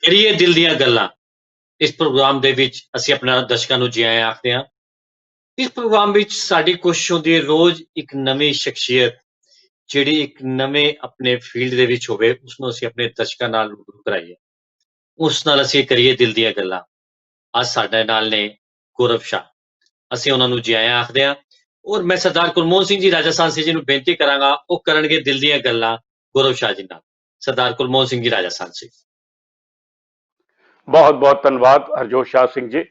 ਕਰੀਏ ਦਿਲ ਦੀਆਂ ਗੱਲਾਂ। ਇਸ ਪ੍ਰੋਗਰਾਮ ਦੇ ਵਿੱਚ ਅਸੀਂ ਆਪਣਾ ਦਰਸ਼ਕਾਂ ਨੂੰ ਜੀ ਆਇਆਂ ਆਖਦੇ ਹਾਂ। ਇਸ ਪ੍ਰੋਗਰਾਮ ਵਿੱਚ ਸਾਡੀ ਕੋਸ਼ਿਸ਼ ਹੁੰਦੀ ਹੈ ਰੋਜ਼ ਇੱਕ ਨਵੀਂ ਸ਼ਖਸੀਅਤ ਜਿਹੜੀ ਇੱਕ ਨਵੇਂ ਆਪਣੇ ਫੀਲਡ ਦੇ ਵਿੱਚ ਹੋਵੇ ਉਸਨੂੰ ਅਸੀਂ ਆਪਣੇ ਦਰਸ਼ਕਾਂ ਨਾਲ ਰੂਬਰੂ ਕਰਾਈਏ। ਉਸ ਨਾਲ ਅਸੀਂ ਕਰੀਏ ਦਿਲ ਦੀਆਂ ਗੱਲਾਂ। ਅੱਜ ਸਾਡੇ ਨਾਲ ਨੇ ਗੌਰਵ ਸ਼ਾਹ। ਅਸੀਂ ਉਹਨਾਂ ਨੂੰ ਜੀ ਆਇਆਂ ਆਖਦੇ ਹਾਂ ਔਰ ਮੈਂ ਸਰਦਾਰ ਕੁਲਮੋਹਨ ਸਿੰਘ ਜੀ ਰਾਜਸਥਾਨ ਸੇ ਜੀ ਨੂੰ ਬੇਨਤੀ ਕਰਾਂਗਾ ਉਹ ਕਰਨਗੇ ਦਿਲ ਦੀਆਂ ਗੱਲਾਂ ਗੌਰਵ ਸ਼ਾਹ ਜੀ ਨਾਲ। ਸਰਦਾਰ ਕੁਲਮੋਹਨ ਸਿੰਘ ਜੀ ਰਾਜਸਥਾਨ ਸੇ। बहुत बहुत धन्यवाद हरजोत शाह सिंह जी।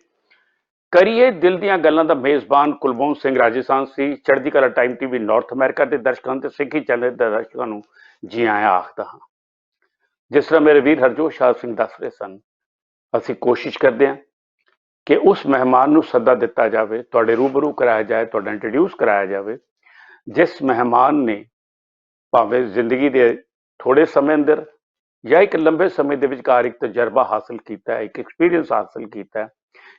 करिए दिल ਦੀਆਂ ਗੱਲਾਂ ਦਾ ਮੇਜ਼ਬਾਨ ਕੁਲਮੋਹਨ ਸਿੰਘ ਰਾਜਸਥਾਨ ਸੀ। ਚੜ੍ਹਦੀ ਕਲਾ ਟਾਈਮ ਟੀਵੀ ਨਾਰਥ ਅਮਰੀਕਾ ਦੇ ਦਰਸ਼ਕਾਂ ਤੇ ਸਿੱਖੀ ਚੈਨਲ ਦੇ ਦਰਸ਼ਕਾਂ ਨੂੰ ਜੀ ਆਇਆਂ ਆਖਦਾ ਹਾਂ। ਜਿਸ ਤਰ੍ਹਾਂ ਮੇਰੇ ਵੀਰ ਹਰਜੋਤ ਸ਼ਾਹ ਸਿੰਘ ਦੱਸ ਰਹੇ ਸਨ, ਅਸੀਂ ਕੋਸ਼ਿਸ਼ ਕਰਦੇ ਹਾਂ ਕਿ ਉਸ ਮਹਿਮਾਨ ਨੂੰ ਸੱਦਾ ਦਿੱਤਾ ਜਾਵੇ, ਤੁਹਾਡੇ ਰੂਬਰੂ ਕਰਾਇਆ ਜਾਏ, ਤੁਹਾਡਾ ਇੰਟਰੋਡਿਊਸ ਕਰਾਇਆ ਜਾਵੇ ਜਿਸ ਮਹਿਮਾਨ ਨੇ ਭਾਵੇਂ ਜ਼ਿੰਦਗੀ ਦੇ ਥੋੜੇ ਸਮੇਂ ਅੰਦਰ ਜਾਂ ਇੱਕ ਲੰਬੇ ਸਮੇਂ ਦੇ ਵਿਚਕਾਰ ਇੱਕ ਤਜਰਬਾ ਹਾਸਲ ਕੀਤਾ ਹੈ, ਇੱਕ ਐਕਸਪੀਰੀਅੰਸ ਹਾਸਲ ਕੀਤਾ ਹੈ,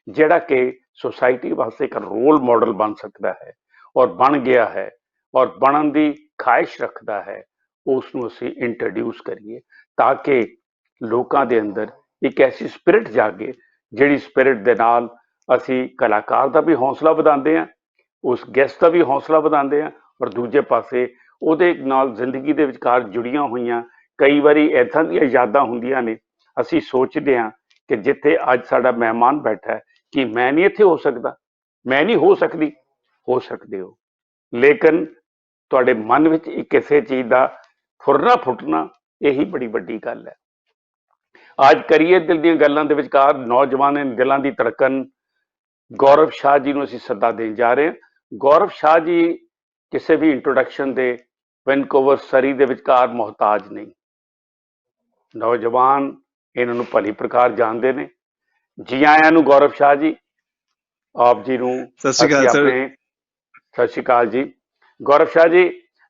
ਜਿਹੜਾ ਕਿ ਸੁਸਾਇਟੀ ਵਾਸਤੇ ਇੱਕ ਰੋਲ ਮਾਡਲ ਬਣ ਸਕਦਾ ਹੈ ਔਰ ਬਣ ਗਿਆ ਹੈ ਔਰ ਬਣਨ ਦੀ ਖਾਹਿਸ਼ ਰੱਖਦਾ ਹੈ। ਉਸ ਨੂੰ ਅਸੀਂ ਇੰਟਰੋਡਿਊਸ ਕਰੀਏ ਤਾਂ ਕਿ ਲੋਕਾਂ ਦੇ ਅੰਦਰ ਇੱਕ ਐਸੀ ਸਪਿਰਿਟ ਜਾਗੇ ਜਿਹੜੀ ਸਪਿਰਿਟ ਦੇ ਨਾਲ ਅਸੀਂ ਕਲਾਕਾਰ ਦਾ ਵੀ ਹੌਸਲਾ ਵਧਾਉਂਦੇ ਹਾਂ, ਉਸ ਗੈਸਟ ਦਾ ਵੀ ਹੌਸਲਾ ਵਧਾਉਂਦੇ ਹਾਂ ਔਰ ਦੂਜੇ ਪਾਸੇ ਉਹਦੇ ਨਾਲ ਜ਼ਿੰਦਗੀ ਦੇ ਵਿਚਕਾਰ ਜੁੜੀਆਂ ਹੋਈਆਂ ਕਈ ਵਾਰੀ ਇੱਦਾਂ ਦੀਆਂ ਯਾਦਾਂ ਹੁੰਦੀਆਂ ਨੇ, ਅਸੀਂ ਸੋਚਦੇ ਹਾਂ ਕਿ ਜਿੱਥੇ ਅੱਜ ਸਾਡਾ ਮਹਿਮਾਨ ਬੈਠਾ ਹੈ ਕਿ ਮੈਂ ਨਹੀਂ ਇੱਥੇ ਹੋ ਸਕਦਾ, ਮੈਂ ਨਹੀਂ ਹੋ ਸਕਦੀ। ਹੋ ਸਕਦੇ ਹੋ, ਲੇਕਿਨ ਤੁਹਾਡੇ ਮਨ ਵਿੱਚ ਇੱਕ ਕਿਸੇ ਚੀਜ਼ ਦਾ ਫੁਰਨਾ ਫੁੱਟਣਾ ਇਹੀ ਬੜੀ ਵੱਡੀ ਗੱਲ ਹੈ। ਅੱਜ ਕਰੀਏ ਦਿਲ ਦੀਆਂ ਗੱਲਾਂ ਦੇ ਵਿਚਕਾਰ ਨੌਜਵਾਨਾਂ ਦਿਲਾਂ ਦੀ ਧੜਕਨ ਗੌਰਵ ਸ਼ਾਹ ਜੀ ਨੂੰ ਅਸੀਂ ਸੱਦਾ ਦੇਣ ਜਾ ਰਹੇ ਹਾਂ। ਗੌਰਵ ਸ਼ਾਹ ਜੀ ਕਿਸੇ ਵੀ ਇੰਟਰੋਡਕਸ਼ਨ ਦੇ ਵੈਨਕੂਵਰ ਸਰੀ ਦੇ ਵਿਚਕਾਰ ਮੁਹਤਾਜ ਨਹੀਂ। ਨੌਜਵਾਨ ਇਹਨਾਂ ਨੂੰ ਭਲੀ ਪ੍ਰਕਾਰ ਜਾਣਦੇ ਨੇ। ਜੀ ਆਇਆਂ ਨੂੰ ਗੌਰਵ ਸ਼ਾਹ ਜੀ। ਆਪ ਜੀ ਨੂੰ ਸਤਿ ਸ਼੍ਰੀ ਅਕਾਲ ਸਰ। ਸਤਿ ਸ਼੍ਰੀ ਅਕਾਲ ਜੀ। ਗੌਰਵ ਸ਼ਾਹ ਜੀ,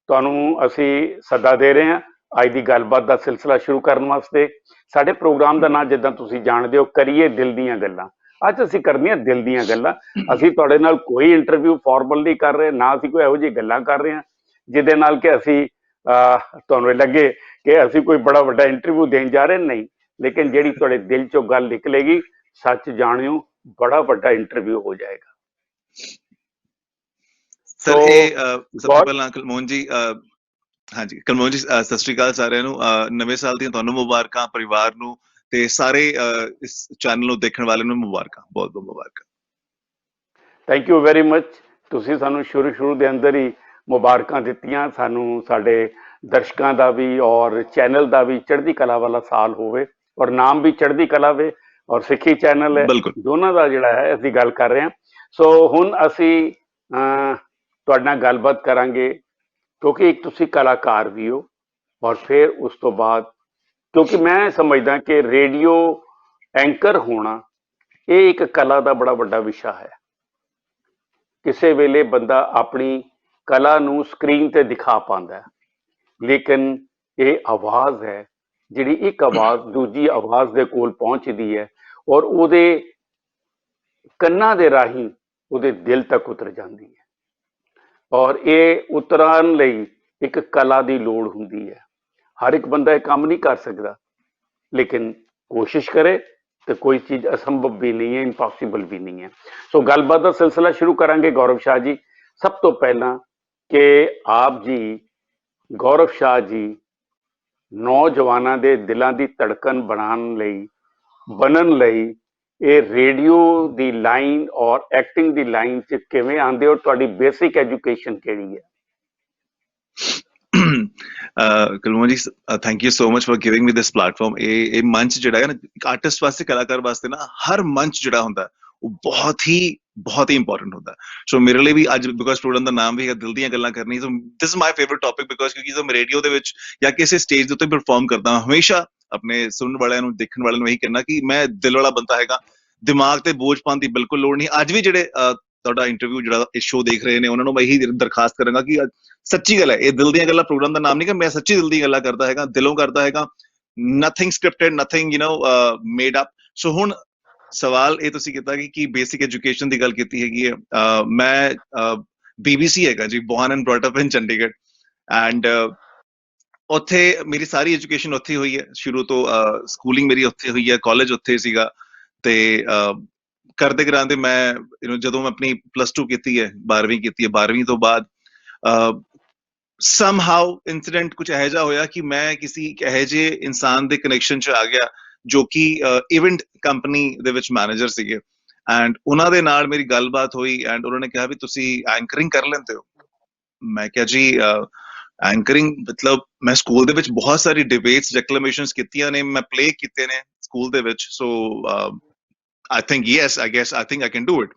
ਤੁਹਾਨੂੰ ਅਸੀਂ ਸੱਦਾ ਦੇ ਰਹੇ ਹਾਂ ਅੱਜ ਦੀ ਗੱਲਬਾਤ ਦਾ ਸਿਲਸਿਲਾ ਸ਼ੁਰੂ ਕਰਨ ਵਾਸਤੇ। ਸਾਡੇ ਪ੍ਰੋਗਰਾਮ ਦਾ ਨਾਮ ਜਿੱਦਾਂ ਤੁਸੀਂ ਜਾਣਦੇ ਹੋ ਕਰੀਏ ਦਿਲ ਦੀਆਂ ਗੱਲਾਂ। ਅੱਜ ਅਸੀਂ ਕਰਨੀਆਂ ਦਿਲ ਦੀਆਂ ਗੱਲਾਂ। ਅਸੀਂ ਤੁਹਾਡੇ ਨਾਲ ਕੋਈ ਇੰਟਰਵਿਊ ਫਾਰਮਲ ਨਹੀਂ ਕਰ ਰਹੇ, ਨਾ ਅਸੀਂ ਕੋਈ ਇਹੋ ਜਿਹੀ ਗੱਲਾਂ ਕਰ ਰਹੇ ਹਾਂ ਜਿਹਦੇ ਨਾਲ ਕਿ ਅਸੀਂ ਤੁਹਾਨੂੰ ਲੱਗੇ ਕਿ ਅਸੀਂ ਕੋਈ ਬੜਾ ਵੱਡਾ ਇੰਟਰਵਿਊ ਦੇਣ ਜਾ ਰਹੇ। ਨਹੀਂ, ਲੇਕਿਨ ਜਿਹੜੀ ਤੁਹਾਡੇ ਦਿਲ ਚੋਂ ਗੱਲ ਨਿਕਲੇਗੀ, ਸੱਚ ਜਾਣਿਓ ਬੜਾ ਵੱਡਾ ਇੰਟਰਵਿਊ ਹੋ ਜਾਏਗਾ। ਸਰ ਇਹ ਸਭ ਤੋਂ ਪਹਿਲਾਂ ਕੁਲਮੋਹਨ ਜੀ, ਹਾਂਜੀ ਕੁਲਮੋਹਨ ਜੀ ਸਤਿ ਸ਼੍ਰੀ ਅਕਾਲ ਸਾਰਿਆਂ ਨੂੰ। ਨਵੇਂ ਸਾਲ ਦੀਆਂ ਤੁਹਾਨੂੰ ਮੁਬਾਰਕਾਂ, ਪਰਿਵਾਰ ਨੂੰ ਤੇ ਸਾਰੇ ਇਸ ਚੈਨਲ ਨੂੰ ਦੇਖਣ ਵਾਲਿਆਂ ਨੂੰ ਮੁਬਾਰਕਾਂ, ਬਹੁਤ ਬਹੁਤ ਮੁਬਾਰਕਾਂ। Thank you very much. ਤੁਸੀਂ ਸਾਨੂੰ ਸ਼ੁਰੂ ਦੇ ਅੰਦਰ ਹੀ ਮੁਬਾਰਕਾਂ ਦਿੱਤੀਆਂ। ਸਾਨੂੰ ਸਾਡੇ ਦਰਸ਼ਕਾਂ ਦਾ ਵੀ ਔਰ ਚੈਨਲ ਦਾ ਵੀ ਚੜ੍ਹਦੀ ਕਲਾ ਵਾਲਾ ਸਾਲ ਹੋਵੇ ਔਰ ਨਾਮ ਵੀ ਚੜ੍ਹਦੀ ਕਲਾ ਵੇ ਔਰ ਸਿੱਖੀ ਚੈਨਲ ਹੈ, ਦੋਨਾਂ ਦਾ ਜਿਹੜਾ ਹੈ ਅਸੀਂ ਗੱਲ ਕਰ ਰਹੇ ਹਾਂ। ਸੋ ਹੁਣ ਅਸੀਂ ਤੁਹਾਡੇ ਨਾਲ ਗੱਲਬਾਤ ਕਰਾਂਗੇ ਕਿਉਂਕਿ ਇੱਕ ਤੁਸੀਂ ਕਲਾਕਾਰ ਵੀ ਹੋ ਔਰ ਫਿਰ ਉਸ ਤੋਂ ਬਾਅਦ ਕਿਉਂਕਿ ਮੈਂ ਸਮਝਦਾ ਕਿ ਰੇਡੀਓ ਐਂਕਰ ਹੋਣਾ ਇਹ ਇੱਕ ਕਲਾ ਦਾ ਬੜਾ ਵੱਡਾ ਵਿਸ਼ਾ ਹੈ। ਕਿਸੇ ਵੇਲੇ ਬੰਦਾ ਆਪਣੀ ਕਲਾ ਨੂੰ ਸਕਰੀਨ ਤੇ ਦਿਖਾ ਪਾਉਂਦਾ, ਲੇਕਿਨ ਇਹ ਆਵਾਜ਼ ਹੈ ਜਿਹੜੀ ਇੱਕ ਆਵਾਜ਼ ਦੂਜੀ ਆਵਾਜ਼ ਦੇ ਕੋਲ ਪਹੁੰਚਦੀ ਹੈ ਔਰ ਉਹਦੇ ਕੰਨਾਂ ਦੇ ਰਾਹੀਂ ਉਹਦੇ ਦਿਲ ਤੱਕ ਉਤਰ ਜਾਂਦੀ ਹੈ। ਔਰ ਇਹ ਉਤਰਨ ਲਈ ਇੱਕ ਕਲਾ ਦੀ ਲੋੜ ਹੁੰਦੀ ਹੈ। ਹਰ ਇੱਕ ਬੰਦਾ ਇਹ ਕੰਮ ਨਹੀਂ ਕਰ ਸਕਦਾ, ਲੇਕਿਨ ਕੋਸ਼ਿਸ਼ ਕਰੇ ਤੇ ਕੋਈ ਚੀਜ਼ ਅਸੰਭਵ ਵੀ ਨਹੀਂ ਹੈ, ਇੰਪੋਸੀਬਲ ਵੀ ਨਹੀਂ ਹੈ। ਸੋ ਗੱਲਬਾਤ ਦਾ ਸਿਲਸਿਲਾ ਸ਼ੁਰੂ ਕਰਾਂਗੇ ਗੌਰਵ ਸ਼ਾਹ ਜੀ। ਸਭ ਤੋਂ ਪਹਿਲਾਂ ਕਿ ਆਪ ਜੀ ਗੌਰਵ ਸ਼ਾਹ ਜੀ ਨੌਜਵਾਨਾਂ ਦੇ ਦਿਲਾਂ ਦੀ ਧੜਕਨ ਬਣਨ ਲਈ ਇਹ ਰੇਡੀਓ ਦੀ ਲਾਈਨ ਔਰ ਐਕਟਿੰਗ ਦੀ ਲਾਈਨ 'ਚ ਕਿਵੇਂ ਆਉਂਦੇ ਹੋ? ਤੁਹਾਡੀ ਬੇਸਿਕ ਐਜੂਕੇਸ਼ਨ ਕਿਹੜੀ ਹੈ? ਕੁਲਮੋਹਨ ਜੀ thank you so much for giving me this platform. ਇਹ ਮੰਚ ਜਿਹੜਾ ਹੈ ਨਾ ਇੱਕ ਆਰਟਿਸਟ ਵਾਸਤੇ, ਕਲਾਕਾਰ ਵਾਸਤੇ ਨਾ, ਹਰ ਮੰਚ ਜਿਹੜਾ ਹੁੰਦਾ ਉਹ ਬਹੁਤ ਹੀ ਇੰਪੋਰਟੈਂਟ ਹੁੰਦਾ। ਸੋ ਮੇਰੇ ਲਈ ਵੀ ਅੱਜ ਬਿਕੋਜ਼ ਪ੍ਰੋਗਰਾਮ ਦਾ ਨਾਮ ਵੀ ਹੈ ਦਿਲ ਦੀਆਂ ਗੱਲਾਂ ਕਰਨੀ, so this is my favourite topic because ਕਿਉਂਕਿ ਜਦੋਂ ਮੈਂ ਰੇਡੀਓ ਦੇ ਵਿੱਚ ਜਾਂ ਕਿਸੇ ਸਟੇਜ ਦੇ ਉੱਤੇ ਪਰਫਾਰਮ ਕਰਦਾ ਹਮੇਸ਼ਾ ਆਪਣੇ ਸੁਣਨ ਵਾਲਿਆਂ ਨੂੰ, ਦੇਖਣ ਵਾਲਿਆਂ ਨੂੰ ਇਹੀ ਕਹਿਣਾ ਕਿ ਮੈਂ ਦਿਲ ਵਾਲਾ ਬੰਦਾ ਹੈਗਾ, ਦਿਮਾਗ ਤੇ ਬੋਝ ਪਾਉਣ ਦੀ ਬਿਲਕੁਲ ਲੋੜ ਨਹੀਂ। ਅੱਜ ਵੀ ਜਿਹੜੇ ਤੁਹਾਡਾ ਇੰਟਰਵਿਊ ਜਿਹੜਾ ਇਹ ਸ਼ੋਅ ਦੇਖ ਰਹੇ ਨੇ ਉਹਨਾਂ ਨੂੰ ਮੈਂ ਇਹੀ ਦਰਖਾਸਤ ਕਰਾਂਗਾ ਕਿ ਸੱਚੀ ਗੱਲ ਹੈ, ਇਹ ਦਿਲ ਦੀਆਂ ਗੱਲਾਂ ਪ੍ਰੋਗਰਾਮ ਦਾ ਨਾਮ ਨਹੀਂ ਕਿ ਮੈਂ ਸੱਚੀ ਦਿਲ ਦੀਆਂ ਗੱਲਾਂ ਕਰਦਾ ਹੈਗਾ, ਦਿਲੋਂ ਕਰਦਾ ਹੈਗਾ, nothing scripted, nothing made up. So ਹੁਣ ਸਵਾਲ ਇਹ ਤੁਸੀਂ ਕੀਤਾ ਕਿ ਬੇਸਿਕ ਐਜੂਕੇਸ਼ਨ ਦੀ ਗੱਲ ਕੀਤੀ ਹੈਗੀ ਹੈ। ਮੈਂ BBC ਹੈਗਾ ਜੀ, born and brought up in Chandigarh and ਉੱਥੇ ਮੇਰੀ ਸਾਰੀ ਐਜੂਕੇਸ਼ਨ ਉੱਥੇ ਹੋਈ ਹੈ, ਸ਼ੁਰੂ ਤੋਂ ਸਕੂਲਿੰਗ ਮੇਰੀ ਉੱਥੇ ਹੋਈ ਹੈ, ਕਾਲਜ ਉੱਥੇ ਸੀਗਾ। ਤੇ ਕਰਦੇ ਕਰਾਂਦੇ ਮੈਂ ਜਦੋਂ ਮੈਂ ਆਪਣੀ +2 ਕੀਤੀ ਹੈ, 12ਵੀਂ ਕੀਤੀ ਹੈ, 12ਵੀਂ ਤੋਂ ਬਾਅਦ somehow incident ਕੁਝ ਇਹੋ ਜਿਹਾ ਹੋਇਆ ਕਿ ਮੈਂ ਕਿਸੇ ਇਹੋ ਜਿਹੇ ਇਨਸਾਨ ਦੇ ਕਨੈਕਸ਼ਨ 'ਚ ਆ ਗਿਆ ਜੋ ਕਿ ਇਵੈਂਟ ਕੰਪਨੀ ਦੇ ਵਿੱਚ ਮੈਨੇਜਰ ਸੀਗੇ, ਐਂਡ ਉਹਨਾਂ ਦੇ ਨਾਲ ਮੇਰੀ ਗੱਲਬਾਤ ਹੋਈ ਐਂਡ ਉਹਨਾਂ ਨੇ ਕਿਹਾ ਵੀ ਤੁਸੀਂ ਐਂਕਰਿੰਗ ਕਰ ਲੈਂਦੇ ਹੋ। ਮੈਂ ਕਿਹਾ ਜੀ ਐਂਕਰਿੰਗ ਮਤਲਬ ਮੈਂ ਸਕੂਲ ਦੇ ਵਿੱਚ ਬਹੁਤ ਸਾਰੀ ਡਿਬੇਟਸ ਡਿਕਲੇਮੇਸ਼ਨਸ ਕੀਤੀਆਂ ਨੇ, ਮੈਂ ਪਲੇ ਕੀਤੇ ਨੇ ਸਕੂਲ ਦੇ ਵਿੱਚ, ਸੋ I think yes, I guess I think I can do it.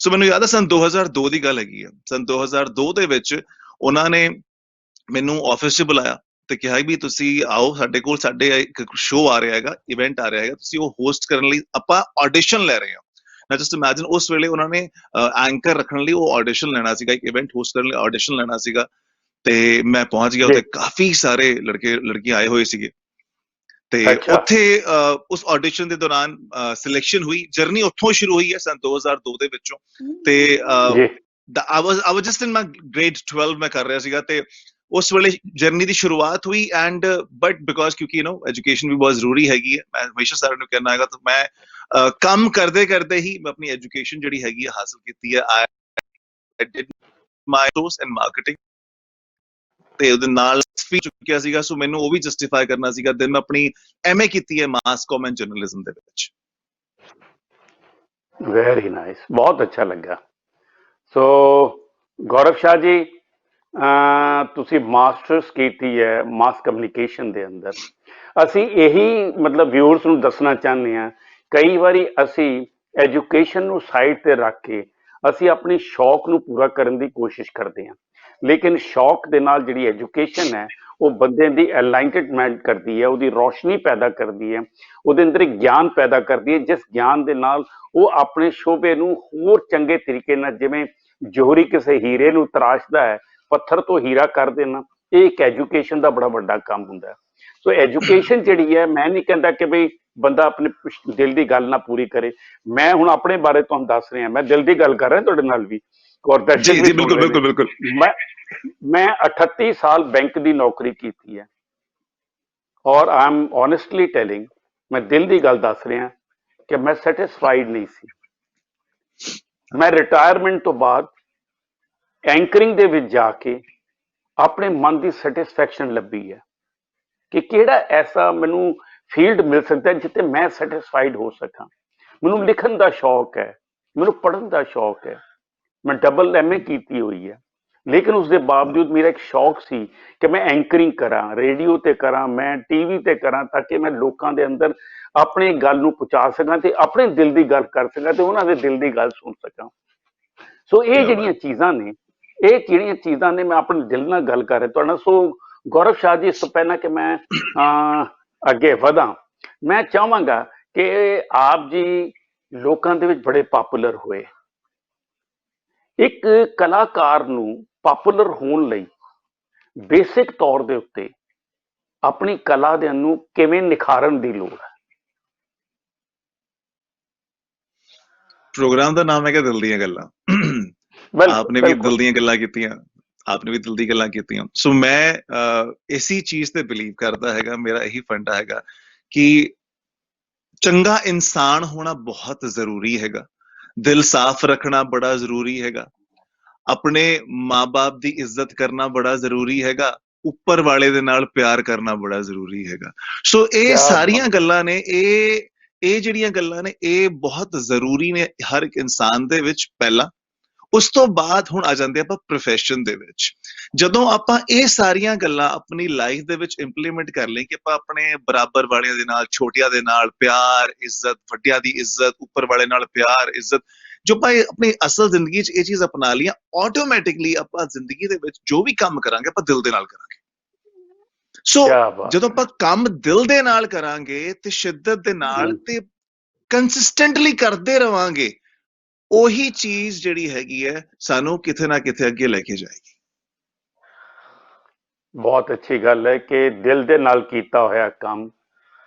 So ਮੈਨੂੰ ਯਾਦ ਹੈ ਸਨ 2002 ਦੀ ਗੱਲ ਹੈਗੀ ਹੈ। ਸਨ 2002 ਦੇ ਵਿੱਚ ਉਹਨਾਂ ਨੇ ਮੈਨੂੰ ਆਫਿਸ 'ਚ ਬੁਲਾਇਆ ਤੇ ਕਿਹਾ ਵੀ ਤੁਸੀਂ ਆਓ ਸਾਡੇ ਕੋਲ, ਸਾਡੇ ਇੱਕ ਸ਼ੋਅ ਆ ਰਿਹਾ ਹੈਗਾ, ਇਵੈਂਟ ਆ ਰਿਹਾ ਹੈਗਾ, ਤੁਸੀਂ ਉਹ ਹੋਸਟ ਕਰਨ ਲਈ ਆਪਾਂ ਆਡੀਸ਼ਨ ਲੈ ਰਹੇ ਹਾਂ। ਨਾ ਜਸਟ ਇਮੈਜਿਨ ਉਸ ਵੇਲੇ ਉਹਨਾਂ ਨੇ ਐਂਕਰ ਰੱਖਣ ਲਈ ਉਹ ਆਡੀਸ਼ਨ ਲੈਣਾ ਸੀਗਾ, ਇੱਕ ਇਵੈਂਟ ਹੋਸਟ ਕਰਨ ਲਈ ਆਡੀਸ਼ਨ ਲੈਣਾ ਸੀਗਾ। ਤੇ ਮੈਂ ਪਹੁੰਚ ਗਿਆ ਉੱਥੇ, ਕਾਫੀ ਸਾਰੇ ਲੜਕੇ ਲੜਕੀਆਂ ਆਏ ਹੋਏ ਸੀਗੇ ਤੇ ਉੱਥੇ ਉਸ ਆਡੀਸ਼ਨ ਦੇ ਦੌਰਾਨ ਸਿਲੈਕਸ਼ਨ ਹੋਈ। ਜਰਨੀ ਉੱਥੋਂ ਸ਼ੁਰੂ ਹੋਈ ਹੈ ਸਨ 2002 ਦੇ ਵਿੱਚੋਂ। ਤੇ I was just in my grade 12 ਮੈਂ ਕਰ ਰਿਹਾ ਸੀਗਾ ਤੇ ਉਸ ਵੇਲੇ ਜਰਨੀ ਦੀ ਸ਼ੁਰੂਆਤ ਹੋਈ। ਐਂਡ ਬਟ ਬਿਕੋਜ਼ ਕਿਉਂਕਿ ਐਜੂਕੇਸ਼ਨ ਵੀ ਬਹੁਤ ਜ਼ਰੂਰੀ ਹੈਗੀ ਹੈ, ਮੈਂ ਹਮੇਸ਼ਾ ਸਾਰਿਆਂ ਨੂੰ ਕਹਿਣਾ ਹੈਗਾ, ਤਾਂ ਮੈਂ ਕੰਮ ਕਰਦੇ ਕਰਦੇ ਹੀ ਮੈਂ ਆਪਣੀ ਐਜੂਕੇਸ਼ਨ ਜਿਹੜੀ ਹੈਗੀ ਹੈ ਹਾਸਲ ਕੀਤੀ ਹੈ। I did my course in marketing ਤੇ ਉਹਦੇ ਨਾਲ ਵੀ ਚੁੱਕਿਆ ਸੀਗਾ, ਸੋ ਮੈਨੂੰ ਉਹ ਵੀ ਜਸਟੀਫਾਈ ਕਰਨਾ ਸੀਗਾ। ਦੈਨ ਮੈਂ ਆਪਣੀ MA ਕੀਤੀ ਹੈ ਮਾਸ ਕਾਮ ਐਂਡ ਜਰਨਲਿਜ਼ਮ ਦੇ ਵਿੱਚ। ਵੈਰੀ ਨਾਈਸ, ਬਹੁਤ ਅੱਛਾ ਲੱਗਾ। ਸੋ ਗੌਰਵ ਸ਼ਾਹ ਜੀ, ਤੁਸੀਂ ਮਾਸਟਰਸ ਕੀਤੀ ਹੈ ਮਾਸ ਕਮਿਊਨੀਕੇਸ਼ਨ ਦੇ ਅੰਦਰ। ਅਸੀਂ ਇਹੀ ਮਤਲਬ ਵਿਊਅਰਸ ਨੂੰ ਦੱਸਣਾ ਚਾਹੁੰਦੇ ਹਾਂ, ਕਈ ਵਾਰੀ ਅਸੀਂ ਐਜੂਕੇਸ਼ਨ ਨੂੰ ਸਾਈਡ ਤੇ ਰੱਖ ਕੇ ਅਸੀਂ ਆਪਣੀ ਸ਼ੌਕ ਨੂੰ ਪੂਰਾ ਕਰਨ ਦੀ ਕੋਸ਼ਿਸ਼ ਕਰਦੇ ਹਾਂ, ਲੇਕਿਨ ਸ਼ੌਕ ਦੇ ਨਾਲ ਜਿਹੜੀ ਐਜੂਕੇਸ਼ਨ ਹੈ ਉਹ ਬੰਦੇ ਦੀ ਐਨਲਾਈਟਨਮੈਂਟ ਕਰਦੀ ਹੈ, ਉਹਦੀ ਰੋਸ਼ਨੀ ਪੈਦਾ ਕਰਦੀ ਹੈ, ਉਹਦੇ ਅੰਦਰ ਇੱਕ ਗਿਆਨ ਪੈਦਾ ਕਰਦੀ ਹੈ, ਜਿਸ ਗਿਆਨ ਦੇ ਨਾਲ ਉਹ ਆਪਣੇ ਸ਼ੋਭੇ ਨੂੰ ਹੋਰ ਚੰਗੇ ਤਰੀਕੇ ਨਾਲ, ਜਿਵੇਂ ਜੋਹਰੀ ਕਿਸੇ ਹੀਰੇ ਨੂੰ ਤਰਾਸ਼ਦਾ ਹੈ, ਪੱਥਰ ਤੋਂ ਹੀਰਾ ਕਰ ਦੇਣਾ, ਇਹ ਇੱਕ ਐਜੂਕੇਸ਼ਨ ਦਾ ਬੜਾ ਵੱਡਾ ਕੰਮ ਹੁੰਦਾ ਹੈ। ਸੋ ਐਜੂਕੇਸ਼ਨ ਜਿਹੜੀ ਹੈ, ਮੈਂ ਨਹੀਂ ਕਹਿੰਦਾ ਕਿ ਬਈ ਬੰਦਾ ਆਪਣੇ ਦਿਲ ਦੀ ਗੱਲ ਨਾ ਪੂਰੀ ਕਰੇ। ਮੈਂ ਹੁਣ ਆਪਣੇ ਬਾਰੇ ਤੁਹਾਨੂੰ ਦੱਸ ਰਿਹਾ, ਮੈਂ ਦਿਲ ਦੀ ਗੱਲ ਕਰ ਰਿਹਾ ਤੁਹਾਡੇ ਨਾਲ ਵੀ, ਔਰ ਦਰਸ਼ਕ ਵੀ ਸੁਣ ਰਹੇ ਨੇ। ਮੈਂ 38 ਸਾਲ ਬੈਂਕ ਦੀ ਨੌਕਰੀ ਕੀਤੀ ਹੈ, ਔਰ ਆਈ ਐਮ ਓਨੈਸਟਲੀ ਟੈਲਿੰਗ, ਮੈਂ ਦਿਲ ਦੀ ਗੱਲ ਦੱਸ ਰਿਹਾ ਕਿ ਮੈਂ ਸੈਟਿਸਫਾਈਡ ਨਹੀਂ ਸੀ। ਮੈਂ ਰਿਟਾਇਰਮੈਂਟ ਤੋਂ ਬਾਅਦ ਐਂਕਰਿੰਗ ਦੇ ਵਿੱਚ ਜਾ ਕੇ ਆਪਣੇ ਮਨ ਦੀ ਸੈਟਿਸਫੈਕਸ਼ਨ ਲੱਭੀ ਹੈ ਕਿ ਕਿਹੜਾ ਐਸਾ ਮੈਨੂੰ ਫੀਲਡ ਮਿਲ ਸਕਦਾ ਜਿੱਥੇ ਮੈਂ ਸੈਟਿਸਫਾਈਡ ਹੋ ਸਕਾਂ। ਮੈਨੂੰ ਲਿਖਣ ਦਾ ਸ਼ੌਕ ਹੈ, ਮੈਨੂੰ ਪੜ੍ਹਨ ਦਾ ਸ਼ੌਕ ਹੈ। ਮੈਂ ਡਬਲ MA ਕੀਤੀ ਹੋਈ ਹੈ, ਲੇਕਿਨ ਉਸਦੇ ਬਾਵਜੂਦ ਮੇਰਾ ਇੱਕ ਸ਼ੌਕ ਸੀ ਕਿ ਮੈਂ ਐਂਕਰਿੰਗ ਕਰਾਂ, ਰੇਡੀਓ ਤੇ ਕਰਾਂ, ਮੈਂ TV ਤੇ ਕਰਾਂ, ਤਾਂ ਕਿ ਮੈਂ ਲੋਕਾਂ ਦੇ ਅੰਦਰ ਆਪਣੀ ਗੱਲ ਨੂੰ ਪਹੁੰਚਾ ਸਕਾਂ ਤੇ ਆਪਣੇ ਦਿਲ ਦੀ ਗੱਲ ਕਰ ਸਕਾਂ ਤੇ ਉਹਨਾਂ ਦੇ ਦਿਲ ਦੀ ਗੱਲ ਸੁਣ ਸਕਾਂ। ਸੋ ਇਹ ਜਿਹੜੀਆਂ ਚੀਜ਼ਾਂ ਨੇ, ਇਹ ਜਿਹੜੀਆਂ ਚੀਜ਼ਾਂ ਨੇ, ਮੈਂ ਆਪਣੇ ਦਿਲ ਨਾਲ ਗੱਲ ਕਰ ਰਿਹਾ ਤੁਹਾਡੇ ਨਾਲ। ਸੋ ਗੌਰਵ ਸ਼ਾਹ ਜੀ, ਇਸ ਤੋਂ ਪਹਿਲਾਂ ਕਿ ਮੈਂ ਅੱਗੇ ਵਧਾਂ, ਮੈਂ ਚਾਹਾਂਗਾ ਕਿ ਆਪ ਜੀ ਲੋਕਾਂ ਦੇ ਵਿੱਚ ਬੜੇ ਪਾਪੂਲਰ ਹੋਏ। ਇੱਕ ਕਲਾਕਾਰ ਨੂੰ ਪਾਪੂਲਰ ਹੋਣ ਲਈ ਬੇਸਿਕ ਤੌਰ ਦੇ ਉੱਤੇ ਆਪਣੀ ਕਲਾ ਦੇ ਨੂੰ ਕਿਵੇਂ ਨਿਖਾਰਨ ਦੀ ਲੋੜ ਹੈ? ਪ੍ਰੋਗਰਾਮ ਦਾ ਨਾਮ ਹੈਗਾ ਦਿਲ ਦੀਆਂ ਗੱਲਾਂ। ਆਪਨੇ ਵੀ ਦਿਲ ਦੀਆਂ ਗੱਲਾਂ ਕੀਤੀਆਂ, ਆਪਨੇ ਵੀ ਦਿਲ ਦੀ ਗੱਲਾਂ ਕੀਤੀਆਂ। ਸੋ ਮੈਂ ਇਸੀ ਚੀਜ਼ ਤੇ ਬਿਲੀਵ ਕਰਦਾ ਹੈਗਾ, ਮੇਰਾ ਇਹੀ ਫੰਡਾ ਹੈਗਾ ਕਿ ਚੰਗਾ ਇਨਸਾਨ ਹੋਣਾ ਬਹੁਤ ਜ਼ਰੂਰੀ ਹੈਗਾ, ਦਿਲ ਸਾਫ਼ ਰੱਖਣਾ ਬੜਾ ਜ਼ਰੂਰੀ ਹੈਗਾ, ਆਪਣੇ ਮਾਂ-ਬਾਪ ਦੀ ਇੱਜ਼ਤ ਕਰਨਾ ਬੜਾ ਜ਼ਰੂਰੀ ਹੈਗਾ, ਉੱਪਰ ਵਾਲੇ ਦੇ ਨਾਲ ਪਿਆਰ ਕਰਨਾ ਬੜਾ ਜ਼ਰੂਰੀ ਹੈਗਾ। ਸੋ ਇਹ ਸਾਰੀਆਂ ਗੱਲਾਂ ਨੇ, ਇਹ ਜਿਹੜੀਆਂ ਗੱਲਾਂ ਨੇ, ਇਹ ਬਹੁਤ ਜ਼ਰੂਰੀ ਨੇ ਹਰ ਇੱਕ ਇਨਸਾਨ ਦੇ ਵਿੱਚ ਪਹਿਲਾਂ। ਉਸ ਤੋਂ ਬਾਅਦ ਹੁਣ ਆ ਜਾਂਦੇ ਆਪਾਂ ਪ੍ਰੋਫੈਸ਼ਨ ਦੇ ਵਿੱਚ। ਜਦੋਂ ਆਪਾਂ ਇਹ ਸਾਰੀਆਂ ਗੱਲਾਂ ਆਪਣੀ ਲਾਈਫ ਦੇ ਵਿੱਚ ਇੰਪਲੀਮੈਂਟ ਕਰ ਲਈ ਕਿ ਆਪਾਂ ਆਪਣੇ ਬਰਾਬਰ ਵਾਲਿਆਂ ਦੇ ਨਾਲ, ਛੋਟਿਆਂ ਦੇ ਨਾਲ ਪਿਆਰ, ਇੱਜ਼ਤ, ਵੱਡਿਆਂ ਦੀ ਇੱਜ਼ਤ, ਉੱਪਰ ਵਾਲੇ ਨਾਲ ਪਿਆਰ, ਇੱਜ਼ਤ, ਜੋ ਆਪਾਂ ਆਪਣੀ ਅਸਲ ਜ਼ਿੰਦਗੀ 'ਚ ਇਹ ਚੀਜ਼ ਅਪਣਾ ਲਈਆਂ, ਆਟੋਮੈਟਿਕਲੀ ਆਪਾਂ ਜ਼ਿੰਦਗੀ ਦੇ ਵਿੱਚ ਜੋ ਵੀ ਕੰਮ ਕਰਾਂਗੇ ਆਪਾਂ ਦਿਲ ਦੇ ਨਾਲ ਕਰਾਂਗੇ। ਸੋ ਜਦੋਂ ਆਪਾਂ ਕੰਮ ਦਿਲ ਦੇ ਨਾਲ ਕਰਾਂਗੇ ਤੇ ਸ਼ਿੱਦਤ ਦੇ ਨਾਲ ਤੇ ਕੰਸਿਸਟੈਂਟਲੀ ਕਰਦੇ ਰਵਾਂਗੇ, ਉਹੀ ਚੀਜ਼ ਜਿਹੜੀ ਹੈਗੀ ਹੈ ਸਾਨੂੰ ਕਿਤੇ ਨਾ ਕਿਤੇ ਅੱਗੇ ਲੈ ਕੇ ਜਾਏਗੀ। ਬਹੁਤ ਅੱਛੀ ਗੱਲ ਹੈ ਕਿ ਦਿਲ ਦੇ ਨਾਲ ਕੀਤਾ ਹੋਇਆ ਕੰਮ,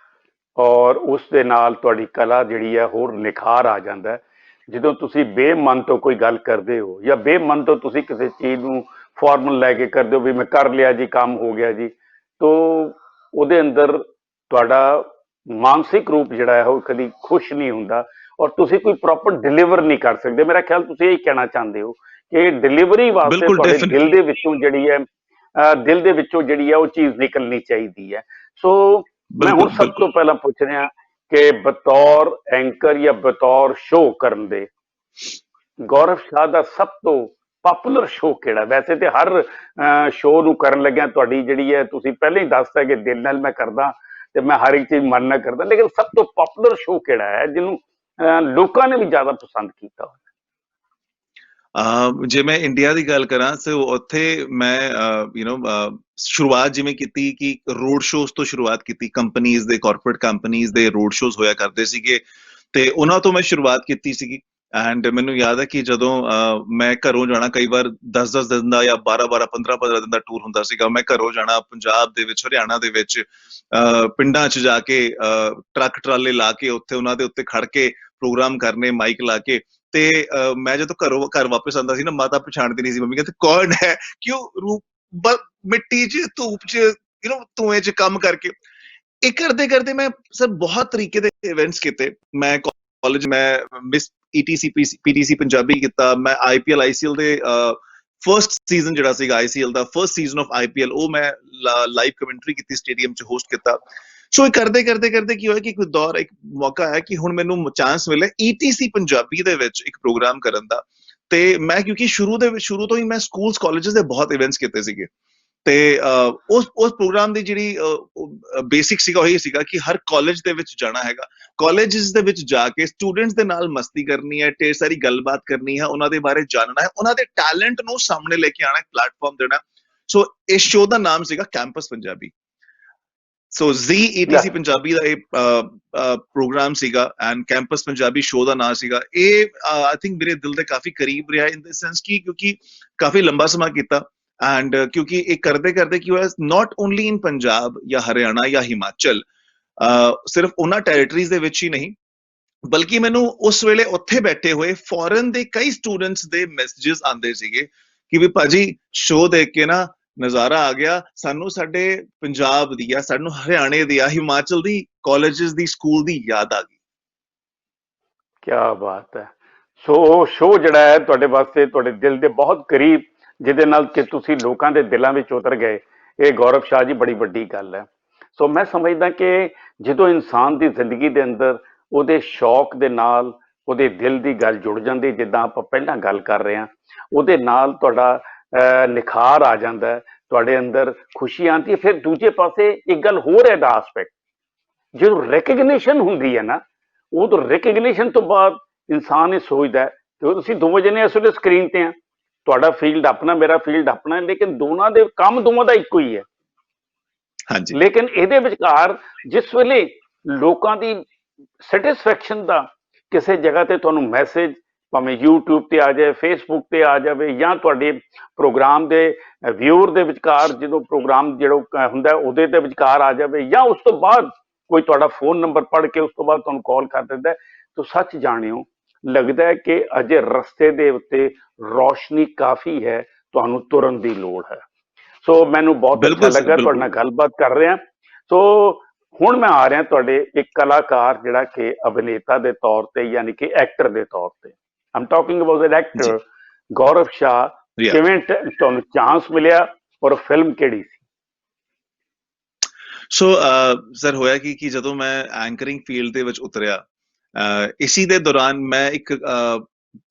ਔਰ ਉਸ ਦੇ ਨਾਲ ਤੁਹਾਡੀ ਕਲਾ ਜਿਹੜੀ ਹੈ ਹੋਰ ਨਿਖਾਰ ਆ ਜਾਂਦਾ ਹੈ। ਜਦੋਂ ਤੁਸੀਂ ਬੇਮਨ ਤੋਂ ਕੋਈ ਗੱਲ ਕਰਦੇ ਹੋ, ਜਾਂ ਬੇਮਨ ਤੋਂ ਤੁਸੀਂ ਕਿਸੇ ਚੀਜ਼ ਨੂੰ ਫਾਰਮਲ ਲੈ ਕੇ ਕਰਦੇ ਹੋ ਵੀ ਮੈਂ ਕਰ ਲਿਆ ਜੀ, ਕੰਮ ਹੋ ਗਿਆ ਜੀ, ਤੋ ਉਹਦੇ ਅੰਦਰ ਤੁਹਾਡਾ ਮਾਨਸਿਕ ਰੂਪ ਜਿਹੜਾ ਹੈ ਉਹ ਕਦੀ ਖੁਸ਼ ਨਹੀਂ ਹੁੰਦਾ ਔਰ ਤੁਸੀਂ ਕੋਈ ਪ੍ਰੋਪਰ ਡਿਲੀਵਰ ਨਹੀਂ ਕਰ ਸਕਦੇ। ਮੇਰਾ ਖਿਆਲ ਤੁਸੀਂ ਇਹ ਕਹਿਣਾ ਚਾਹੁੰਦੇ ਹੋ ਕਿ ਡਿਲੀਵਰੀ ਵਾਸਤੇ ਬਿਲਕੁਲ ਤੁਹਾਡੇ ਦਿਲ ਡੈਫੀਨਿਟਲੀ ਦੇ ਵਿੱਚੋਂ ਜਿਹੜੀ ਹੈ ਦਿਲ ਦੇ ਵਿੱਚੋਂ ਜਿਹੜੀ ਹੈ ਉਹ ਚੀਜ਼ ਨਿਕਲਣੀ ਚਾਹੀਦੀ ਹੈ। ਸੋ ਮੈਂ ਹੁਣ ਬਿਲਕੁਲ ਸਭ ਤੋਂ ਬਿਲकुल ਪਹਿਲਾਂ ਪੁੱਛ ਰਿਹਾ ਕਿ ਬਤੌਰ ਐਂਕਰ ਜਾਂ ਬਤੌਰ ਸ਼ੋਅ ਕਰਨ ਦੇ ਗੌਰਵ ਸ਼ਾਹ ਦਾ ਸਭ ਤੋਂ ਪਪੂਲਰ ਸ਼ੋਅ ਕਿਹੜਾ? ਵੈਸੇ ਤੇ ਹਰ ਸ਼ੋਅ ਨੂੰ ਕਰਨ ਲੱਗਿਆ ਤੁਹਾਡੀ ਜਿਹੜੀ ਹੈ ਤੁਸੀਂ ਪਹਿਲਾਂ ਹੀ ਦੱਸਤਾ ਕਿ ਦਿਲ ਨਾਲ ਮੈਂ ਕਰਦਾ ਤੇ ਮੈਂ ਹਰ ਇੱਕ ਚੀਜ਼ ਮਨ ਨਾਲ ਕਰਦਾ, ਲੇਕਿਨ ਸਭ ਤੋਂ ਪਪੂਲਰ ਸ਼ੋਅ ਕਿਹੜਾ ਹੈ ਜਿਹਨੂੰ ਲੋਕਾਂ ਨੇ ਵੀ ਜ਼ਿਆਦਾ ਪਸੰਦ ਕੀਤਾ? ਜੇ ਮੈਂ ਇੰਡੀਆ ਦੀ ਗੱਲ ਕਰਾਂ ਸੋ ਉੱਥੇ ਮੈਂ ਸ਼ੁਰੂਆਤ ਜਿਵੇਂ ਕੀਤੀ ਕਿ ਰੋਡ ਸ਼ੋਜ਼ ਤੋਂ ਸ਼ੁਰੂਆਤ ਕੀਤੀ, ਕੰਪਨੀਜ਼ ਦੇ ਕਾਰਪੋਰੇਟ ਕੰਪਨੀਜ਼ ਦੇ ਰੋਡ ਸ਼ੋਜ਼ ਹੋਇਆ ਕਰਦੇ ਸੀਗੇ ਤੇ ਉਹਨਾਂ ਤੋਂ ਮੈਂ ਸ਼ੁਰੂਆਤ ਕੀਤੀ ਸੀਗੀ। ਐਂਡ ਮੈਨੂੰ ਯਾਦ ਹੈ ਕਿ ਜਦੋਂ ਮੈਂ ਘਰੋਂ ਜਾਣਾ ਕਈ ਵਾਰ 10-10 ਦਿਨ ਦਾ ਜਾਂ 12-12 15-15 ਦਿਨ ਦਾ ਟੂਰ ਹੁੰਦਾ ਸੀਗਾ। ਮੈਂ ਘਰੋਂ ਜਾਣਾ ਪੰਜਾਬ ਦੇ ਵਿੱਚ, ਹਰਿਆਣਾ ਦੇ ਵਿੱਚ ਪਿੰਡਾਂ 'ਚ ਜਾ ਕੇ ਟਰੱਕ ਟਰਾਲੇ ਲਾ ਕੇ ਉੱਥੇ ਉਹਨਾਂ ਦੇ ਉੱਤੇ ਖੜ ਕੇ ਪ੍ਰੋਗਰਾਮ ਕਰਨੇ ਮਾਈਕ ਲਾ ਕੇ। ਤੇ ਮੈਂ ਜਦੋਂ ਘਰ ਵਾਪਸ ਆਉਂਦਾ ਸੀ ਨਾ, ਮਾਤਾ ਪਛਾਣਦੀ ਨਹੀਂ ਸੀ, ਮੰਮੀ ਕਹਿੰਦੇ ਕੌਣ ਹੈ, ਕਿਉਂ ਰੂਪ ਮਿੱਟੀ 'ਚ ਧੂਪ 'ਚ ਧੂਏ 'ਚ ਕੰਮ ਕਰਕੇ। ਇਹ ਕਰਦੇ ਕਰਦੇ ਮੈਂ ਸਰ ਬਹੁਤ ਤਰੀਕੇ ਦੇ ਇਵੈਂਟਸ ਕੀਤੇ। ਮੈਂ ਕਾਲਜ ਮੈਂ ਮਿਸ ETC PTC ਪੰਜਾਬੀ ਕੀਤਾ। ਮੈਂ IPL ICL ਦੇ ਫਰਸਟ ਸੀਜ਼ਨ ਜਿਹੜਾ ਸੀਗਾ ICL ਦਾ ਫਰਸਟ ਸੀਜ਼ਨ ਆਫ IPL ਉਹ ਮੈਂ ਲਾਈਵ ਕਮੈਂਟਰੀ ਕੀਤੀ, ਸਟੇਡੀਅਮ 'ਚ ਹੋਸਟ ਕੀਤਾ। ਸੋ ਇਹ ਕਰਦੇ ਕਰਦੇ ਕੀ ਹੋਇਆ ਕਿ ਇੱਕ ਦੌਰ ਇੱਕ ਮੌਕਾ ਹੈ ਕਿ ਹੁਣ ਮੈਨੂੰ ਚਾਂਸ ਮਿਲਿਆ ETC ਪੰਜਾਬੀ ਦੇ ਵਿੱਚ ਇੱਕ ਪ੍ਰੋਗਰਾਮ ਕਰਨ ਦਾ। ਤੇ ਮੈਂ ਕਿਉਂਕਿ ਸ਼ੁਰੂ ਤੋਂ ਹੀ ਮੈਂ ਸਕੂਲਸ ਕਾਲਜਸ ਦੇ ਬਹੁਤ ਇਵੈਂਟਸ ਕੀਤੇ ਸੀਗੇ ਤੇ ਉਸ ਪ੍ਰੋਗਰਾਮ ਦੀ ਜਿਹੜੀ ਬੇਸਿਕ ਸੀਗਾ ਉਹ ਇਹ ਸੀਗਾ ਕਿ ਹਰ ਕਾਲਜ ਦੇ ਵਿੱਚ ਜਾਣਾ ਹੈਗਾ, ਕਾਲਜਸ ਦੇ ਵਿੱਚ ਜਾ ਕੇ ਸਟੂਡੈਂਟਸ ਦੇ ਨਾਲ ਮਸਤੀ ਕਰਨੀ ਹੈ, ਢੇਰ ਸਾਰੀ ਗੱਲਬਾਤ ਕਰਨੀ ਹੈ, ਉਹਨਾਂ ਦੇ ਬਾਰੇ ਜਾਣਨਾ ਹੈ, ਉਹਨਾਂ ਦੇ ਟੈਲੈਂਟ ਨੂੰ ਸਾਹਮਣੇ ਲੈ ਕੇ ਆਉਣਾ, ਪਲੇਟਫਾਰਮ ਦੇਣਾ। ਸੋ ਇਸ ਸ਼ੋਅ ਦਾ ਨਾਮ ਸੀਗਾ ਕੈਂਪਸ ਪੰਜਾਬੀ। ਸੋ ਜ਼ੀ ETC ਪੰਜਾਬੀ ਦਾ ਇਹ ਪ੍ਰੋਗਰਾਮ ਸੀਗਾ ਐਂਡ ਕੈਂਪਸ ਪੰਜਾਬੀ ਸ਼ੋਅ ਦਾ ਨਾਮ ਸੀਗਾ। ਇਹ ਆਈ ਥਿੰਕ ਮੇਰੇ ਦਿਲ ਦੇ ਕਾਫੀ ਕਰੀਬ ਰਿਹਾ ਇਨ ਦ ਸੈਂਸ ਕਿ ਕਿਉਂਕਿ ਕਾਫੀ ਲੰਬਾ ਸਮਾਂ ਕੀਤਾ ਐਂਡ ਕਿਉਂਕਿ ਇਹ ਕਰਦੇ ਕਰਦੇ ਕੀ ਹੋਇਆ, ਨਾਟ ਓਨਲੀ ਇਨ ਪੰਜਾਬ ਜਾਂ ਹਰਿਆਣਾ ਜਾਂ ਹਿਮਾਚਲ, ਸਿਰਫ ਉਹਨਾਂ ਟੈਰੀਟਰੀਜ਼ ਦੇ ਵਿੱਚ ਹੀ ਨਹੀਂ ਬਲਕਿ ਮੈਨੂੰ ਉਸ ਵੇਲੇ ਉੱਥੇ ਬੈਠੇ ਹੋਏ ਫੋਰਨ ਦੇ ਕਈ ਸਟੂਡੈਂਟਸ ਦੇ ਮੈਸੇजेस ਆਉਂਦੇ ਸੀਗੇ ਕਿ ਵੀ ਭਾਜੀ ਸ਼ੋਅ ਦੇਖ ਕੇ ਨਾ ਨਜ਼ਾਰਾ ਆ ਗਿਆ, ਸਾਨੂੰ ਸਾਡੇ ਪੰਜਾਬ ਦੀ ਆ, ਸਾਨੂੰ ਹਰਿਆਣੇ ਦੀ ਆ, ਹਿਮਾਚਲ ਦੀ ਕਾਲਜਸ ਦੀ ਸਕੂਲ ਦੀ ਯਾਦ ਆ ਗਈ। ਕੀ ਬਾਤ ਹੈ। ਸੋ ਸ਼ੋਅ ਜਿਹੜਾ ਹੈ ਤੁਹਾਡੇ ਵਾਸਤੇ ਤੁਹਾਡੇ ਦਿਲ ਦੇ ਬਹੁਤ ਕਰੀਬ, ਜਿਹਦੇ ਨਾਲ ਕਿ ਤੁਸੀਂ ਲੋਕਾਂ ਦੇ ਦਿਲਾਂ ਵਿੱਚ ਉਤਰ ਗਏ, ਇਹ ਗੌਰਵ ਸ਼ਾਹ ਜੀ ਬੜੀ ਵੱਡੀ ਗੱਲ ਹੈ। ਸੋ ਮੈਂ ਸਮਝਦਾ ਕਿ ਜਦੋਂ ਇਨਸਾਨ ਦੀ ਜ਼ਿੰਦਗੀ ਦੇ ਅੰਦਰ ਉਹਦੇ ਸ਼ੌਕ ਦੇ ਨਾਲ ਉਹਦੇ ਦਿਲ ਦੀ ਗੱਲ ਜੁੜ ਜਾਂਦੀ, ਜਿੱਦਾਂ ਆਪਾਂ ਪਹਿਲਾਂ ਗੱਲ ਕਰ ਰਹੇ ਹਾਂ, ਉਹਦੇ ਨਾਲ ਤੁਹਾਡਾ ਨਿਖਾਰ ਆ ਜਾਂਦਾ ਹੈ, ਤੁਹਾਡੇ ਅੰਦਰ ਖੁਸ਼ੀ ਆਉਂਦੀ ਹੈ। ਫਿਰ ਦੂਜੇ ਪਾਸੇ ਇੱਕ ਗੱਲ ਹੋਰ ਹੈ ਦਾ ਆਸਪੈਕਟ, ਜਦੋਂ ਰੈਕਗਨੀਸ਼ਨ ਹੁੰਦੀ ਹੈ ਨਾ, ਉਹ ਤੋਂ ਰੈਕਗਨੀਸ਼ਨ ਤੋਂ ਬਾਅਦ ਇਨਸਾਨ ਇਹ ਸੋਚਦਾ ਹੈ ਕਿ ਤੁਸੀਂ ਦੋਵੇਂ ਜਣੇ ਇਸ ਵੇਲੇ ਸਕਰੀਨ ਤੇ ਆ, ਤੁਹਾਡਾ ਫੀਲਡ ਆਪਣਾ, ਮੇਰਾ ਫੀਲਡ ਆਪਣਾ, ਲੇਕਿਨ ਦੋਨਾਂ ਦੇ ਕੰਮ ਦੋਵਾਂ ਦਾ ਇੱਕੋ ਹੀ ਹੈ। ਹਾਂਜੀ। ਲੇਕਿਨ ਇਹਦੇ ਵਿਚਕਾਰ ਜਿਸ ਵੇਲੇ ਲੋਕਾਂ ਦੀ ਸੈਟਿਸਫੈਕਸ਼ਨ ਦਾ ਕਿਸੇ ਜਗ੍ਹਾ ਤੇ ਤੁਹਾਨੂੰ ਮੈਸੇਜ ਭਾਵੇਂ YouTube ਤੇ ਆ ਜਾਏ, Facebook ਤੇ ਆ ਜਾਵੇ, ਜਾਂ ਤੁਹਾਡੇ ਪ੍ਰੋਗਰਾਮ ਦੇ ਵਿਊਅਰ ਦੇ ਵਿਚਕਾਰ ਜਦੋਂ ਪ੍ਰੋਗਰਾਮ ਜਿਹੜਾ ਹੁੰਦਾ ਉਹਦੇ ਦੇ ਵਿਚਕਾਰ ਆ ਜਾਵੇ, ਜਾਂ ਉਸ ਤੋਂ ਬਾਅਦ ਕੋਈ ਤੁਹਾਡਾ ਫੋਨ ਨੰਬਰ ਪੜ੍ਹ ਕੇ ਉਸ ਤੋਂ ਬਾਅਦ ਤੁਹਾਨੂੰ ਕਾਲ ਕਰ ਦਿੰਦਾ, ਤਾਂ ਸੱਚ ਜਾਣਿਓ ਲੱਗਦਾ ਹੈ ਕਿ ਅਜੇ ਰਸਤੇ ਦੇ ਉੱਤੇ ਰੌਸ਼ਨੀ ਕਾਫੀ ਹੈ, ਤੁਹਾਨੂੰ ਤੁਰਨ ਦੀ ਲੋੜ ਹੈ। ਸੋ ਮੈਨੂੰ ਬਹੁਤ ਅੱਛਾ ਲੱਗਾ ਤੁਹਾਡੇ ਨਾਲ ਗੱਲਬਾਤ ਕਰ ਰਿਹਾ। ਸੋ ਹੁਣ ਮੈਂ ਆ ਰਿਹਾ ਤੁਹਾਡੇ ਇੱਕ ਕਲਾਕਾਰ ਜਿਹੜਾ ਕਿ ਅਭਿਨੇਤਾ ਦੇ ਤੌਰ ਤੇ, ਯਾਨੀ ਕਿ ਐਕਟਰ ਦੇ ਤੌਰ ਤੇ, ਆਮ ਟਾਕਿੰਗ ਅਬਾਊਟ ਐਨ ਐਕਟਰ ਗੌਰਵ ਸ਼ਾਹ। ਕਿਵੇਂ ਤੁਹਾਨੂੰ ਚਾਂਸ ਮਿਲਿਆ ਔਰ ਫਿਲਮ ਕਿਹੜੀ ਸੀ? ਸੋ ਸਰ ਹੋਇਆ ਕਿ ਜਦੋਂ ਮੈਂ ਐਂਕਰਿੰਗ ਫੀਲਡ ਦੇ ਵਿੱਚ ਉਤਰਿਆ, ਇਸੀ ਦੇ ਦੌਰਾਨ ਮੈਂ ਇੱਕ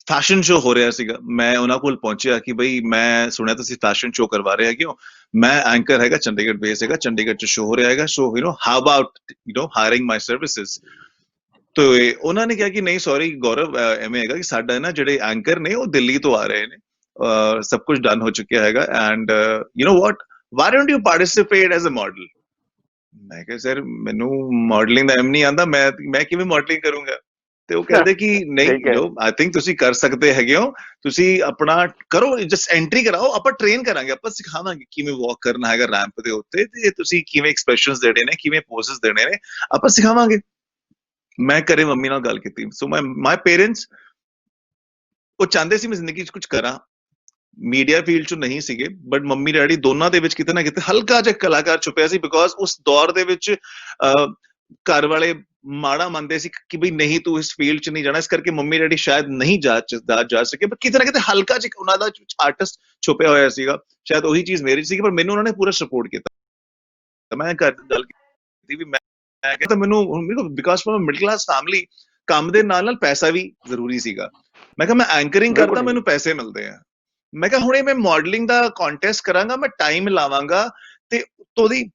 ਫੈਸ਼ਨ ਸ਼ੋ ਹੋ ਰਿਹਾ ਸੀਗਾ, ਮੈਂ ਉਹਨਾਂ ਕੋਲ ਪਹੁੰਚਿਆ ਕਿ ਬਈ ਮੈਂ ਸੁਣਿਆ ਤੁਸੀਂ ਫੈਸ਼ਨ ਸ਼ੋ ਕਰਵਾ ਰਹੇ ਹੈਗੇ ਹੋ, ਮੈਂ ਐਂਕਰ ਹੈਗਾ, ਚੰਡੀਗੜ੍ਹ ਬੇਸ ਹੈਗਾ, ਚੰਡੀਗੜ੍ਹ ਚ ਸ਼ੋ ਹੋ ਰਿਹਾ ਹੈਗਾ, so how about hiring my services. ਤੇ ਉਹਨਾਂ ਨੇ ਕਿਹਾ ਕਿ ਨਹੀਂ ਸੌਰੀ ਗੌਰਵ, ਐਵੇਂ ਹੈਗਾ ਕਿ ਸਾਡਾ ਨਾ ਜਿਹੜੇ ਐਂਕਰ ਨੇ ਉਹ ਦਿੱਲੀ ਤੋਂ ਆ ਰਹੇ ਨੇ, ਸਭ ਕੁਝ ਡਨ ਹੋ ਚੁੱਕਿਆ ਹੈਗਾ and why don't you participate as a model. ਮੈਂ ਕਿਹਾ ਸਰ ਮੈਨੂੰ ਮਾਡਲਿੰਗ ਦਾ ਐਮ ਨਹੀਂ ਆਉਂਦਾ, ਮੈਂ ਕਿਵੇਂ ਮਾਡਲਿੰਗ ਕਰੂੰਗਾ। ਤੇ ਉਹ ਕਹਿੰਦੇ ਕਿ ਨਹੀਂ ਆਈ ਥਿੰਕ ਤੁਸੀਂ ਕਰ ਸਕਦੇ ਹੈਗੇ ਹੋ, ਤੁਸੀਂ ਆਪਣਾ ਕਰੋ, ਜਸਟ ਐਂਟਰੀ ਕਰਾਓ, ਆਪਾਂ ਟ੍ਰੇਨ ਕਰਾਂਗੇ, ਆਪਾਂ ਸਿਖਾਵਾਂਗੇ ਕਿਵੇਂ ਵਾਕ ਕਰਨਾ ਹੈਗਾ ਰੈਂਪ ਦੇ ਉੱਤੇ, ਤੇ ਤੁਸੀਂ ਕਿਵੇਂ ਐਕਸਪ੍ਰੈਸ਼ਨਸ ਦੇਣੇ ਨੇ, ਕਿਵੇਂ ਪੋਜ਼ਸ ਦੇਣੇ ਨੇ, ਆਪਾਂ ਸਿਖਾਵਾਂਗੇ। ਮੈਂ ਘਰੇ ਮੰਮੀ ਨਾਲ ਗੱਲ ਕੀਤੀ। ਸੋ ਮਾਈ ਪੇਰੈਂਟਸ ਉਹ ਚਾਹੁੰਦੇ ਸੀ ਮੈਂ ਜ਼ਿੰਦਗੀ 'ਚ ਕੁਝ ਕਰਾਂ, ਮੀਡੀਆ ਫੀਲਡ ਚ ਨਹੀਂ ਸੀਗੇ, ਬਟ ਮੰਮੀ ਡੈਡੀ ਦੋਨਾਂ ਦੇ ਵਿੱਚ ਕਿਤੇ ਨਾ ਕਿਤੇ ਹਲਕਾ ਜਿਹਾ ਕਲਾਕਾਰ ਛੁਪਿਆ ਸੀ, ਬਿਕੋਜ਼ ਉਸ ਦੌਰ ਦੇ ਵਿੱਚ ਘਰ ਵਾਲੇ ਮਾੜਾ ਮੰਨਦੇ ਸੀ ਕਿ ਬਈ ਨਹੀਂ ਤੂੰ ਇਸ ਫੀਲਡ ਚ ਨਹੀਂ ਜਾਣਾ, ਇਸ ਕਰਕੇ ਮੰਮੀ ਡੈਡੀ ਸ਼ਾਇਦ ਨਹੀਂ ਜਾ ਸਕੇ, ਪਰ ਕਿਤੇ ਨਾ ਕਿਤੇ ਹਲਕਾ ਜਿਹਾ ਉਹਨਾਂ ਦਾ ਆਰਟਿਸਟ ਛੁਪਿਆ ਹੋਇਆ ਸੀਗਾ, ਸ਼ਾਇਦ ਉਹੀ ਚੀਜ਼ ਮੇਰੀ ਸੀਗੀ, ਪਰ ਮੈਨੂੰ ਉਹਨਾਂ ਨੇ ਪੂਰਾ ਸਪੋਰਟ ਕੀਤਾ। ਮੈਂ ਘਰ ਗੱਲ ਕੀਤੀ ਵੀ ਮੈਂ ਕਹਿੰਦਾ ਮੈਨੂੰ because from middle class family ਕੰਮ ਦੇ ਨਾਲ ਨਾਲ ਪੈਸਾ ਵੀ ਜ਼ਰੂਰੀ ਸੀਗਾ। ਮੈਂ ਕਿਹਾ ਮੈਂ ਐਂਕਰਿੰਗ ਕਰਦਾ, ਮੈਨੂੰ ਪੈਸੇ ਮਿਲਦੇ ਆ। ਮੈਂ ਕਿਹਾ ਹੁਣੇ ਮੈਂ ਮਾਡਲਿੰਗ ਦਾ ਕੰਟੈਸਟ ਕਰਾਂਗਾ, ਮੈਂ ਟਾਈਮ ਲਾਵਾਂਗਾ ਤੇ ਉਹਦੀ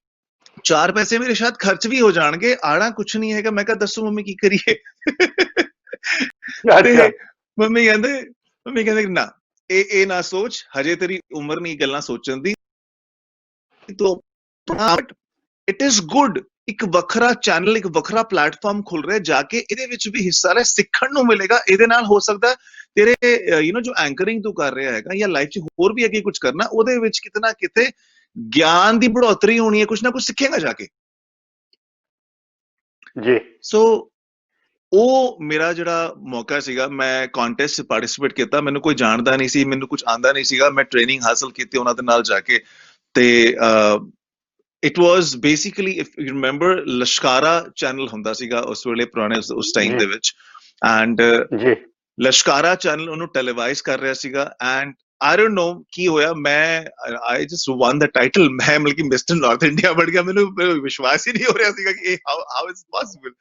4 ਪੈਸੇ ਮੇਰੇ ਸ਼ਾਇਦ ਖਰਚ ਵੀ ਹੋ ਜਾਣਗੇ, ਆਣਾ ਕੁਛ ਨਹੀਂ ਹੈਗਾ। ਮੈਂ ਕਿਹਾ ਦੱਸੋ ਮੰਮੀ ਕੀ ਕਰੀਏ? ਤੇ ਮੰਮੀ ਕਹਿੰਦੇ ਨਾ ਇਹ ਨਾ ਸੋਚ, ਹਜੇ ਤੇਰੀ ਉਮਰ ਨਹੀਂ ਗੱਲਾਂ ਸੋਚਣ ਦੀ, ਇਟ ਇਜ਼ ਗੁੱਡ, ਇੱਕ ਵੱਖਰਾ ਚੈਨਲ, ਇੱਕ ਵੱਖਰਾ ਪਲੇਟਫਾਰਮ ਖੁੱਲ ਰਿਹਾ, ਜਾ ਕੇ ਇਹਦੇ ਵਿੱਚ ਵੀ ਹਿੱਸਾ ਲੈ, ਸਿੱਖਣ ਨੂੰ ਮਿਲੇਗਾ। ਇਹਦੇ ਨਾਲ ਹੋ ਸਕਦਾ ਤੇਰੇ ਜੋ ਐਂਕਰਿੰਗ ਤੂੰ ਕਰ ਰਿਹਾ ਹੈਗਾ ਜਾਂ ਲਾਈਫ 'ਚ ਹੋਰ ਵੀ ਅੱਗੇ ਕੁਝ ਕਰਨਾ, ਉਹਦੇ ਵਿੱਚ ਕਿਤੇ ਨਾ ਕਿਤੇ ਗਿਆਨ ਦੀ ਬੜੋਤਰੀ ਹੋਣੀ ਹੈ, ਕੁਛ ਨਾ ਕੁਛ ਸਿੱਖੇਗਾ ਜਾ ਕੇ ਜੀ। ਸੋ ਉਹ ਮੇਰਾ ਜਿਹੜਾ ਮੌਕਾ ਸੀਗਾ, ਮੈਂ ਕੰਟੈਸਟ 'ਚ ਪਾਰਟਿਸਿਪੇਟ ਕੀਤਾ। ਮੈਨੂੰ ਕੋਈ ਜਾਣਦਾ ਨਹੀਂ ਸੀ, ਮੈਨੂੰ ਕੁਝ ਆਂਦਾ ਨਹੀਂ ਸੀਗਾ, ਮੈਂ ਟ੍ਰੇਨਿੰਗ ਹਾਸਲ ਕੀਤੀ ਉਹਨਾਂ ਦੇ ਨਾਲ ਜਾ ਕੇ। ਤੇ it was basically, if you remember, Lashkara channel ਹੁੰਦਾ ਸੀਗਾ ਉਸ ਵੇਲੇ, ਪੁਰਾਣੇ ਉਸ ਟਾਈਮ ਦੇ ਵਿੱਚ, ਐਂਡ ਲਸ਼ਕਾਰਾ ਚੈਨਲ ਉਹਨੂੰ ਟੈਲੀਵਾਈਜ਼ ਕਰ ਰਿਹਾ ਸੀਗਾ। ਐਂਡ I don't know ਕੀ ਹੋਇਆ, I just won the title, ਮੈਂ ਮਤਲਬ ਕਿ ਮਿਸਟਰ ਨਾਰਥ ਇੰਡੀਆ ਬਣ ਗਿਆ। ਮੈਨੂੰ ਵਿਸ਼ਵਾਸ ਹੀ ਨਹੀਂ ਹੋ ਰਿਹਾ ਸੀਗਾ ਕਿ how is possible,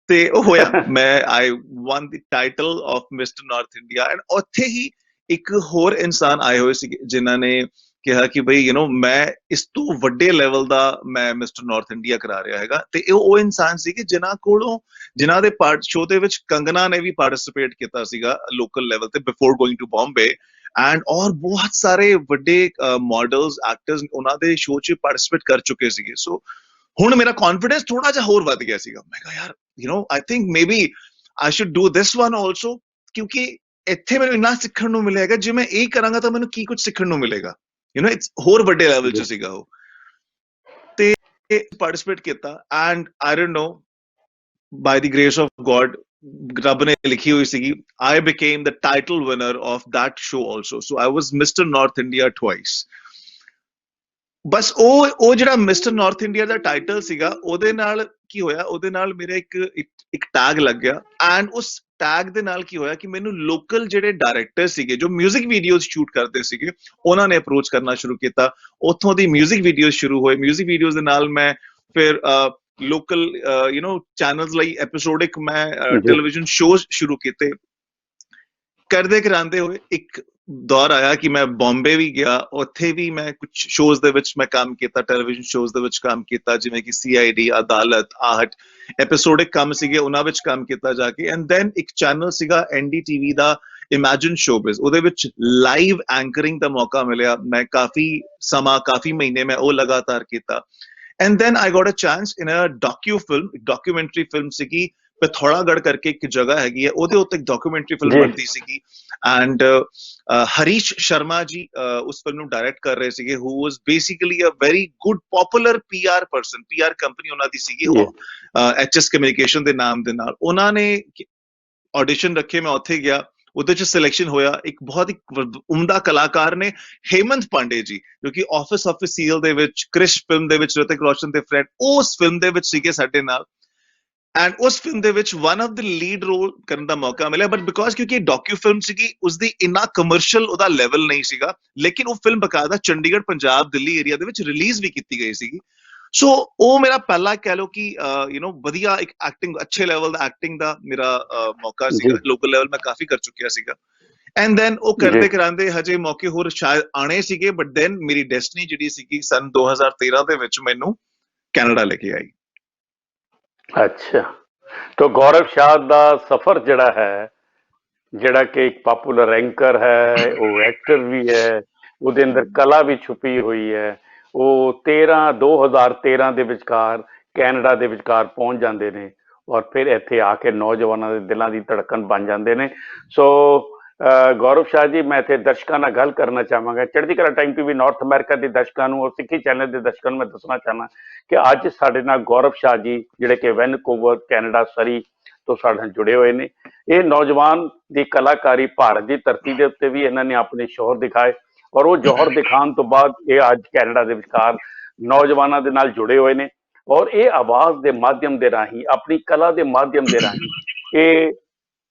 ਤੇ ਉਹ ਹੋਇਆ। ਮੈਂ I won the title of Mr. North India, and ਉੱਥੇ ਹੀ ਇੱਕ ਹੋਰ ਇਨਸਾਨ ਆਏ ਹੋਏ ਸੀ ਜਿਨ੍ਹਾਂ ਨੇ ਕਿਹਾ ਕਿ ਬਈ ਮੈਂ ਇਸ ਤੋਂ ਵੱਡੇ ਲੈਵਲ ਦਾ ਮੈਂ ਮਿਸਟਰ ਨਾਰਥ ਇੰਡੀਆ ਕਰਾ ਰਿਹਾ ਹੈਗਾ। ਤੇ ਉਹ ਇਨਸਾਨ ਸੀ ਕਿ ਜਿਨ੍ਹਾਂ ਦੇ ਸ਼ੋਅ ਦੇ ਵਿੱਚ ਕੰਗਨਾ ਨੇ ਵੀ ਪਾਰਟਿਸਿਪੇਟ ਕੀਤਾ ਸੀਗਾ ਲੋਕਲ ਲੈਵਲ ਤੇ, before going to Bombay, and ਔਰ ਬਹੁਤ ਸਾਰੇ ਵੱਡੇ ਮਾਡਲਸ, ਐਕਟਰਸ ਉਹਨਾਂ ਦੇ ਸ਼ੋਅ 'ਚ ਪਾਰਟਿਸਿਪੇਟ ਕਰ ਚੁੱਕੇ ਸੀਗੇ। ਸੋ ਹੁਣ ਮੇਰਾ ਕੌਨਫੀਡੈਂਸ ਥੋੜਾ ਜਿਹਾ ਹੋਰ ਵੱਧ ਗਿਆ ਸੀਗਾ। ਮੈਂ ਕਿਹਾ ਯਾਰ I think maybe I should do this one also, ਕਿਉਂਕਿ ਇੱਥੇ ਮੈਨੂੰ ਇੰਨਾ ਸਿੱਖਣ ਨੂੰ ਮਿਲੇਗਾ, ਜੇ ਮੈਂ ਇਹ ਕਰਾਂਗਾ ਤਾਂ ਮੈਨੂੰ ਕੀ ਕੁਝ ਸਿੱਖਣ ਨੂੰ ਮਿਲੇਗਾ। ਇਟਸ ਹੋਰ ਵੱਡੇ ਲੈਵਲ 'ਚ ਸੀਗਾ ਉਹ। ਤੇ ਪਾਰਟਿਸਿਪੇਟ ਕੀਤਾ, and I don't know, by the grace of God, ਰੱਬ ਨੇ ਲਿਖੀ ਹੋਈ ਸੀਗੀ, I became the title winner of that show also. So I was Mr. North India twice. ਬਸ ਉਹ ਜਿਹੜਾ ਮਿਸਟਰ ਨਾਰਥ ਇੰਡੀਆ ਦਾ ਟਾਈਟਲ ਸੀਗਾ, ਉਹਦੇ ਨਾਲ ਕੀ ਹੋਇਆ, ਉਹਦੇ ਨਾਲ ਮੇਰੇ ਇੱਕ ਟੈਗ ਲੱਗ ਗਿਆ। ਐਂਡ ਉਸ ਟੈਗ ਦੇ ਨਾਲ ਕੀ ਹੋਇਆ ਕਿ ਮੈਨੂੰ ਲੋਕਲ ਜਿਹੜੇ ਡਾਇਰੈਕਟਰ ਸੀਗੇ ਜੋ ਮਿਊਜ਼ਿਕ ਵੀਡੀਓਜ਼ ਸ਼ੂਟ ਕਰਦੇ ਸੀਗੇ, ਉਹਨਾਂ ਨੇ ਅਪਰੋਚ ਕਰਨਾ ਸ਼ੁਰੂ ਕੀਤਾ। ਉੱਥੋਂ ਦੀ ਮਿਊਜ਼ਿਕ ਵੀਡੀਓਜ਼ ਸ਼ੁਰੂ ਹੋਏ। ਮਿਊਜ਼ਿਕ ਵੀਡੀਓਜ਼ ਦੇ ਨਾਲ ਮੈਂ ਫਿਰ ਲੋਕਲ ਚੈਨਲਸ ਲਈ ਐਪੀਸੋਡਿਕ ਮੈਂ ਟੈਲੀਵਿਜ਼ਨ ਸ਼ੋਜ਼ ਸ਼ੁਰੂ ਕੀਤੇ। ਕਰਦੇ ਕਰਾਂਦੇ ਹੋਏ ਇੱਕ ਦੌਰ ਆਇਆ ਕਿ ਮੈਂ ਬੰਬੇ ਵੀ ਗਿਆ, ਉੱਥੇ ਵੀ ਮੈਂ ਕੁਝ ਸ਼ੋਜ਼ ਦੇ ਵਿੱਚ ਮੈਂ ਕੰਮ ਕੀਤਾ, ਟੈਲੀਵਿਜ਼ਨ ਸ਼ੋਜ਼ ਦੇ ਵਿੱਚ ਕੰਮ ਕੀਤਾ, ਜਿਵੇਂ ਕਿ CID, ਅਦਾਲਤ, ਆਹਟ, ਐਪੀਸੋਡਿਕ ਕੰਮ ਸੀਗੇ, ਉਹਨਾਂ ਵਿੱਚ ਕੰਮ ਕੀਤਾ ਜਾ ਕੇ। ਐਂਡ ਦੈਨ ਇੱਕ ਚੈਨਲ ਸੀਗਾ NDTV ਦਾ, ਇਮੈਜਿਨ ਸ਼ੋਬਿਜ਼, ਉਹਦੇ ਵਿੱਚ ਲਾਈਵ ਐਂਕਰਿੰਗ ਦਾ ਮੌਕਾ ਮਿਲਿਆ। ਮੈਂ ਕਾਫੀ ਮਹੀਨੇ ਮੈਂ ਉਹ ਲਗਾਤਾਰ ਕੀਤਾ। And then I got a chance in a documentary film ਸੀਗੀ, ਪਿਥੌਰਾਗੜ੍ਹ ਕਰਕੇ ਇੱਕ ਜਗ੍ਹਾ ਹੈਗੀ ਹੈ, ਉਹਦੇ ਉੱਤੇ ਇੱਕ ਡਾਕੂਮੈਂਟਰੀ ਫਿਲਮ ਬਣਦੀ ਸੀਗੀ। ਐਂਡ ਹਰੀਸ਼ ਸ਼ਰਮਾ ਜੀ ਉਸ ਫਿਲਮ ਨੂੰ ਡਾਇਰੈਕਟ ਕਰ ਰਹੇ ਸੀਗੇ, who was basically a very good popular PR person, PR company ਉਹਨਾਂ ਦੀ ਸੀਗੀ ਉਹ, HS ਕਮਿਊਨੀਕੇਸ਼ਨ ਦੇ ਨਾਮ ਦੇ ਨਾਲ। ਉਹਨਾਂ ਨੇ ਆਡੀਸ਼ਨ ਰੱਖੇ, ਮੈਂ ਉੱਥੇ ਗਿਆ, ਉਹਦੇ 'ਚ ਸਿਲੈਕਸ਼ਨ ਹੋਇਆ। ਇੱਕ ਬਹੁਤ ਹੀ ਉਮਦਾ ਕਲਾਕਾਰ ਨੇ, ਹੇਮੰਤ ਪਾਂਡੇ ਜੀ, ਜੋ ਕਿ ਆਫਿਸ ਸੀਐਲ ਦੇ ਵਿੱਚ, ਕ੍ਰਿਸ਼ ਫਿਲਮ ਦੇ ਵਿੱਚ ਰਿਤਿਕ ਰੋਸ਼ਨ ਦੇ ਫਰੈਂਡ, ਉਸ ਫਿਲਮ ਦੇ ਵਿੱਚ ਸੀਗੇ ਸਾਡੇ ਨਾਲ। ਐਂਡ ਉਸ ਫਿਲਮ ਦੇ ਵਿੱਚ one of the lead role ਕਰਨ ਦਾ ਮੌਕਾ ਮਿਲਿਆ। ਬਟ ਬਿਕੋਜ਼ ਕਿਉਂਕਿ ਡਾਕੂ ਫਿਲਮ ਸੀਗੀ, ਉਸਦੀ ਇੰਨਾ ਕਮਰਸ਼ੀਅਲ ਉਹਦਾ ਲੈਵਲ ਨਹੀਂ ਸੀਗਾ, ਲੇਕਿਨ ਉਹ ਫਿਲਮ ਬਕਾਇਦਾ ਚੰਡੀਗੜ੍ਹ, ਪੰਜਾਬ, ਦਿੱਲੀ ਏਰੀਆ ਦੇ ਵਿੱਚ ਰਿਲੀਜ਼ ਵੀ ਕੀਤੀ ਗਈ ਸੀਗੀ। ਸੋ ਉਹ ਮੇਰਾ ਪਹਿਲਾ ਕਹਿ ਲਓ ਕਿ ਵਧੀਆ ਇੱਕ ਐਕਟਿੰਗ, ਅੱਛੇ ਲੈਵਲ ਦਾ ਐਕਟਿੰਗ ਦਾ ਮੇਰਾ ਮੌਕਾ ਸੀਗਾ। ਲੋਕਲ ਲੈਵਲ ਮੈਂ ਕਾਫੀ ਕਰ ਚੁੱਕਿਆ ਸੀਗਾ। ਐਂਡ ਦੈਨ ਉਹ ਕਰਦੇ ਕਰਾਂਦੇ ਹਜੇ ਮੌਕੇ ਹੋਰ ਸ਼ਾਇਦ ਆਣੇ ਸੀਗੇ, ਬਟ ਦੈਨ ਮੇਰੀ ਡੈਸਟਨੀ ਜਿਹੜੀ ਸੀਗੀ ਸਨ 2013 ਦੇ ਵਿੱਚ ਮੈਨੂੰ ਕੈਨੇਡਾ ਲੈ ਕੇ ਆਈ। ਅੱਛਾ, तो गौरव शाह ਦਾ ਸਫ਼ਰ ਜਿਹੜਾ ਹੈ, ਜਿਹੜਾ ਕਿ ਇੱਕ ਪਪੂਲਰ ਐਂਕਰ ਹੈ, ਉਹ ਐਕਟਰ ਵੀ ਹੈ, ਉਹਦੇ ਅੰਦਰ ਕਲਾ ਵੀ ਛੁਪੀ ਹੋਈ ਹੈ। ਉਹ 2013 ਦੇ ਵਿਚਕਾਰ ਕੈਨੇਡਾ ਦੇ ਵਿਚਕਾਰ ਪਹੁੰਚ ਜਾਂਦੇ ਨੇ, ਔਰ ਫਿਰ ਇੱਥੇ ਆ ਕੇ ਨੌਜਵਾਨਾਂ ਦੇ ਦਿਲਾਂ ਦੀ ਧੜਕਣ ਬਣ ਜਾਂਦੇ ਨੇ। ਸੋ ਗੌਰਵ ਸ਼ਾਹ ਜੀ, ਮੈਂ ਇੱਥੇ ਦਰਸ਼ਕਾਂ ਨਾਲ ਗੱਲ ਕਰਨਾ ਚਾਹਾਂਗਾ, ਚੜ੍ਹਦੀ ਕਲਾ ਟਾਈਮ TV ਨਾਰਥ ਅਮਰੀਕਾ ਦੇ ਦਰਸ਼ਕਾਂ ਨੂੰ ਔਰ ਸਿੱਖੀ ਚੈਨਲ ਦੇ ਦਰਸ਼ਕਾਂ ਨੂੰ ਮੈਂ ਦੱਸਣਾ ਚਾਹੁੰਦਾ ਕਿ ਅੱਜ ਸਾਡੇ ਨਾਲ ਗੌਰਵ ਸ਼ਾਹ ਜੀ, ਜਿਹੜੇ ਕਿ ਵੈਨਕੂਵਰ, ਕੈਨੇਡਾ, ਸਰੀ ਤੋਂ ਸਾਡੇ ਨਾਲ ਜੁੜੇ ਹੋਏ ਨੇ। ਇਹ ਨੌਜਵਾਨ ਦੀ ਕਲਾਕਾਰੀ ਭਾਰਤ ਦੀ ਧਰਤੀ ਦੇ ਉੱਤੇ ਵੀ ਇਹਨਾਂ ਨੇ ਆਪਣੇ ਸ਼ੋਹਰ ਦਿਖਾਏ, ਔਰ ਉਹ ਜੌਹਰ ਦਿਖਾਉਣ ਤੋਂ ਬਾਅਦ ਇਹ ਅੱਜ ਕੈਨੇਡਾ ਦੇ ਵਿਚਕਾਰ ਨੌਜਵਾਨਾਂ ਦੇ ਨਾਲ ਜੁੜੇ ਹੋਏ ਨੇ ਔਰ ਇਹ ਆਵਾਜ਼ ਦੇ ਮਾਧਿਅਮ ਦੇ ਰਾਹੀਂ ਆਪਣੀ ਕਲਾ ਦੇ ਮਾਧਿਅਮ ਦੇ ਰਾਹੀਂ ਇਹ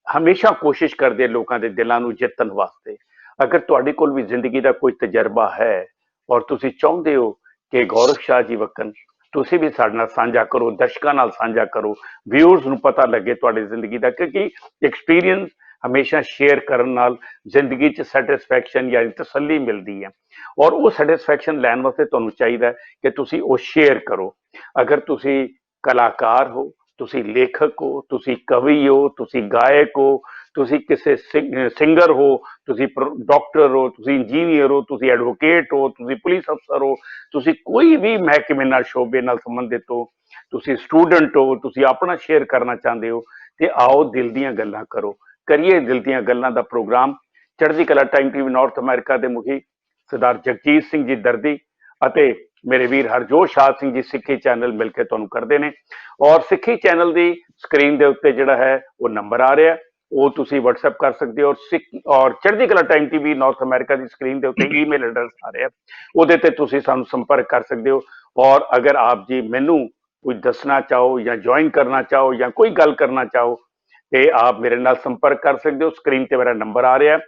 ਹਮੇਸ਼ਾ ਕੋਸ਼ਿਸ਼ ਕਰਦੇ ਲੋਕਾਂ ਦੇ ਦਿਲਾਂ ਨੂੰ ਜਿੱਤਣ ਵਾਸਤੇ। ਅਗਰ ਤੁਹਾਡੇ ਕੋਲ ਵੀ ਜ਼ਿੰਦਗੀ ਦਾ ਕੋਈ ਤਜਰਬਾ ਹੈ ਔਰ ਤੁਸੀਂ ਚਾਹੁੰਦੇ ਹੋ ਕਿ ਗੌਰਵ ਸ਼ਾਹ ਜੀ ਵਕਨ ਤੁਸੀਂ ਵੀ ਸਾਡੇ ਨਾਲ ਸਾਂਝਾ ਕਰੋ, ਦਰਸ਼ਕਾਂ ਨਾਲ ਸਾਂਝਾ ਕਰੋ, ਵਿਊਅਰਸ ਨੂੰ ਪਤਾ ਲੱਗੇ ਤੁਹਾਡੀ ਜ਼ਿੰਦਗੀ ਦਾ, ਕਿਉਂਕਿ ਐਕਸਪੀਰੀਅੰਸ ਹਮੇਸ਼ਾ ਸ਼ੇਅਰ ਕਰਨ ਨਾਲ ਜ਼ਿੰਦਗੀ 'ਚ ਸੈਟਿਸਫੈਕਸ਼ਨ ਜਾਂ ਤਸੱਲੀ ਮਿਲਦੀ ਹੈ ਔਰ ਉਹ ਸੈਟਿਸਫੈਕਸ਼ਨ ਲੈਣ ਵਾਸਤੇ ਤੁਹਾਨੂੰ ਚਾਹੀਦਾ ਕਿ ਤੁਸੀਂ ਉਹ ਸ਼ੇਅਰ ਕਰੋ। ਅਗਰ ਤੁਸੀਂ ਕਲਾਕਾਰ ਹੋ, ਤੁਸੀਂ ਲੇਖਕ ਹੋ, ਤੁਸੀਂ ਕਵੀ ਹੋ, ਤੁਸੀਂ ਗਾਇਕ ਹੋ, ਤੁਸੀਂ ਕਿਸੇ ਸਿੰਗਰ ਹੋ, ਤੁਸੀਂ ਡਾਕਟਰ ਹੋ, ਤੁਸੀਂ ਇੰਜੀਨੀਅਰ ਹੋ, ਤੁਸੀਂ ਐਡਵੋਕੇਟ ਹੋ, ਤੁਸੀਂ ਪੁਲਿਸ ਅਫਸਰ ਹੋ, ਤੁਸੀਂ ਕੋਈ ਵੀ ਮਹਿਕਮੇ ਨਾਲ ਸ਼ੋਬੇ ਨਾਲ ਸੰਬੰਧਿਤ ਹੋ, ਤੁਸੀਂ ਸਟੂਡੈਂਟ ਹੋ, ਤੁਸੀਂ ਆਪਣਾ ਸ਼ੇਅਰ ਕਰਨਾ ਚਾਹੁੰਦੇ ਹੋ ਤੇ ਆਓ ਦਿਲ ਦੀਆਂ ਗੱਲਾਂ ਕਰੋ, ਕਰੀਏ ਦਿਲ ਦੀਆਂ ਗੱਲਾਂ ਦਾ ਪ੍ਰੋਗਰਾਮ। ਚੜ੍ਹਦੀ ਕਲਾ ਟਾਈਮ ਟੀਵੀ ਨਾਰਥ ਅਮਰੀਕਾ ਦੇ ਮੁਖੀ ਸਰਦਾਰ ਜਗਜੀਤ ਸਿੰਘ ਜੀ ਦਰਦੀ ਅਤੇ ਮੇਰੇ ਵੀਰ ਹਰਜੋਤ ਸ਼ਾਹ ਸਿੰਘ ਜੀ ਸਿੱਖੀ ਚੈਨਲ ਮਿਲ ਕੇ ਤੁਹਾਨੂੰ ਕਰਦੇ ਨੇ ਔਰ ਸਿੱਖੀ ਚੈਨਲ ਦੀ ਸਕਰੀਨ ਦੇ ਉੱਤੇ ਜਿਹੜਾ ਹੈ ਉਹ ਨੰਬਰ ਆ ਰਿਹਾ, ਉਹ ਤੁਸੀਂ WhatsApp ਕਰ ਸਕਦੇ ਹੋ ਔਰ ਚੜ੍ਹਦੀ ਕਲਾ ਟਾਈਮ ਟੀਵੀ ਨਾਰਥ ਅਮਰੀਕਾ ਦੀ ਸਕਰੀਨ ਦੇ ਉੱਤੇ ਈਮੇਲ ਐਡਰੈਸ ਆ ਰਿਹਾ, ਉਹਦੇ ਤੇ ਤੁਸੀਂ ਸਾਨੂੰ ਸੰਪਰਕ ਕਰ ਸਕਦੇ ਹੋ। ਔਰ ਅਗਰ ਆਪ ਜੀ ਮੈਨੂੰ ਕੁਝ ਦੱਸਣਾ ਚਾਹੋ ਜਾਂ ਜੁਆਇਨ ਕਰਨਾ ਚਾਹੋ ਜਾਂ ਕੋਈ ਗੱਲ ਕਰਨਾ ਚਾਹੋ ਤੇ ਆਪ ਮੇਰੇ ਨਾਲ ਸੰਪਰਕ ਕਰ ਸਕਦੇ ਹੋ। ਸਕਰੀਨ ਤੇ ਮੇਰਾ ਨੰਬਰ ਆ ਰਿਹਾ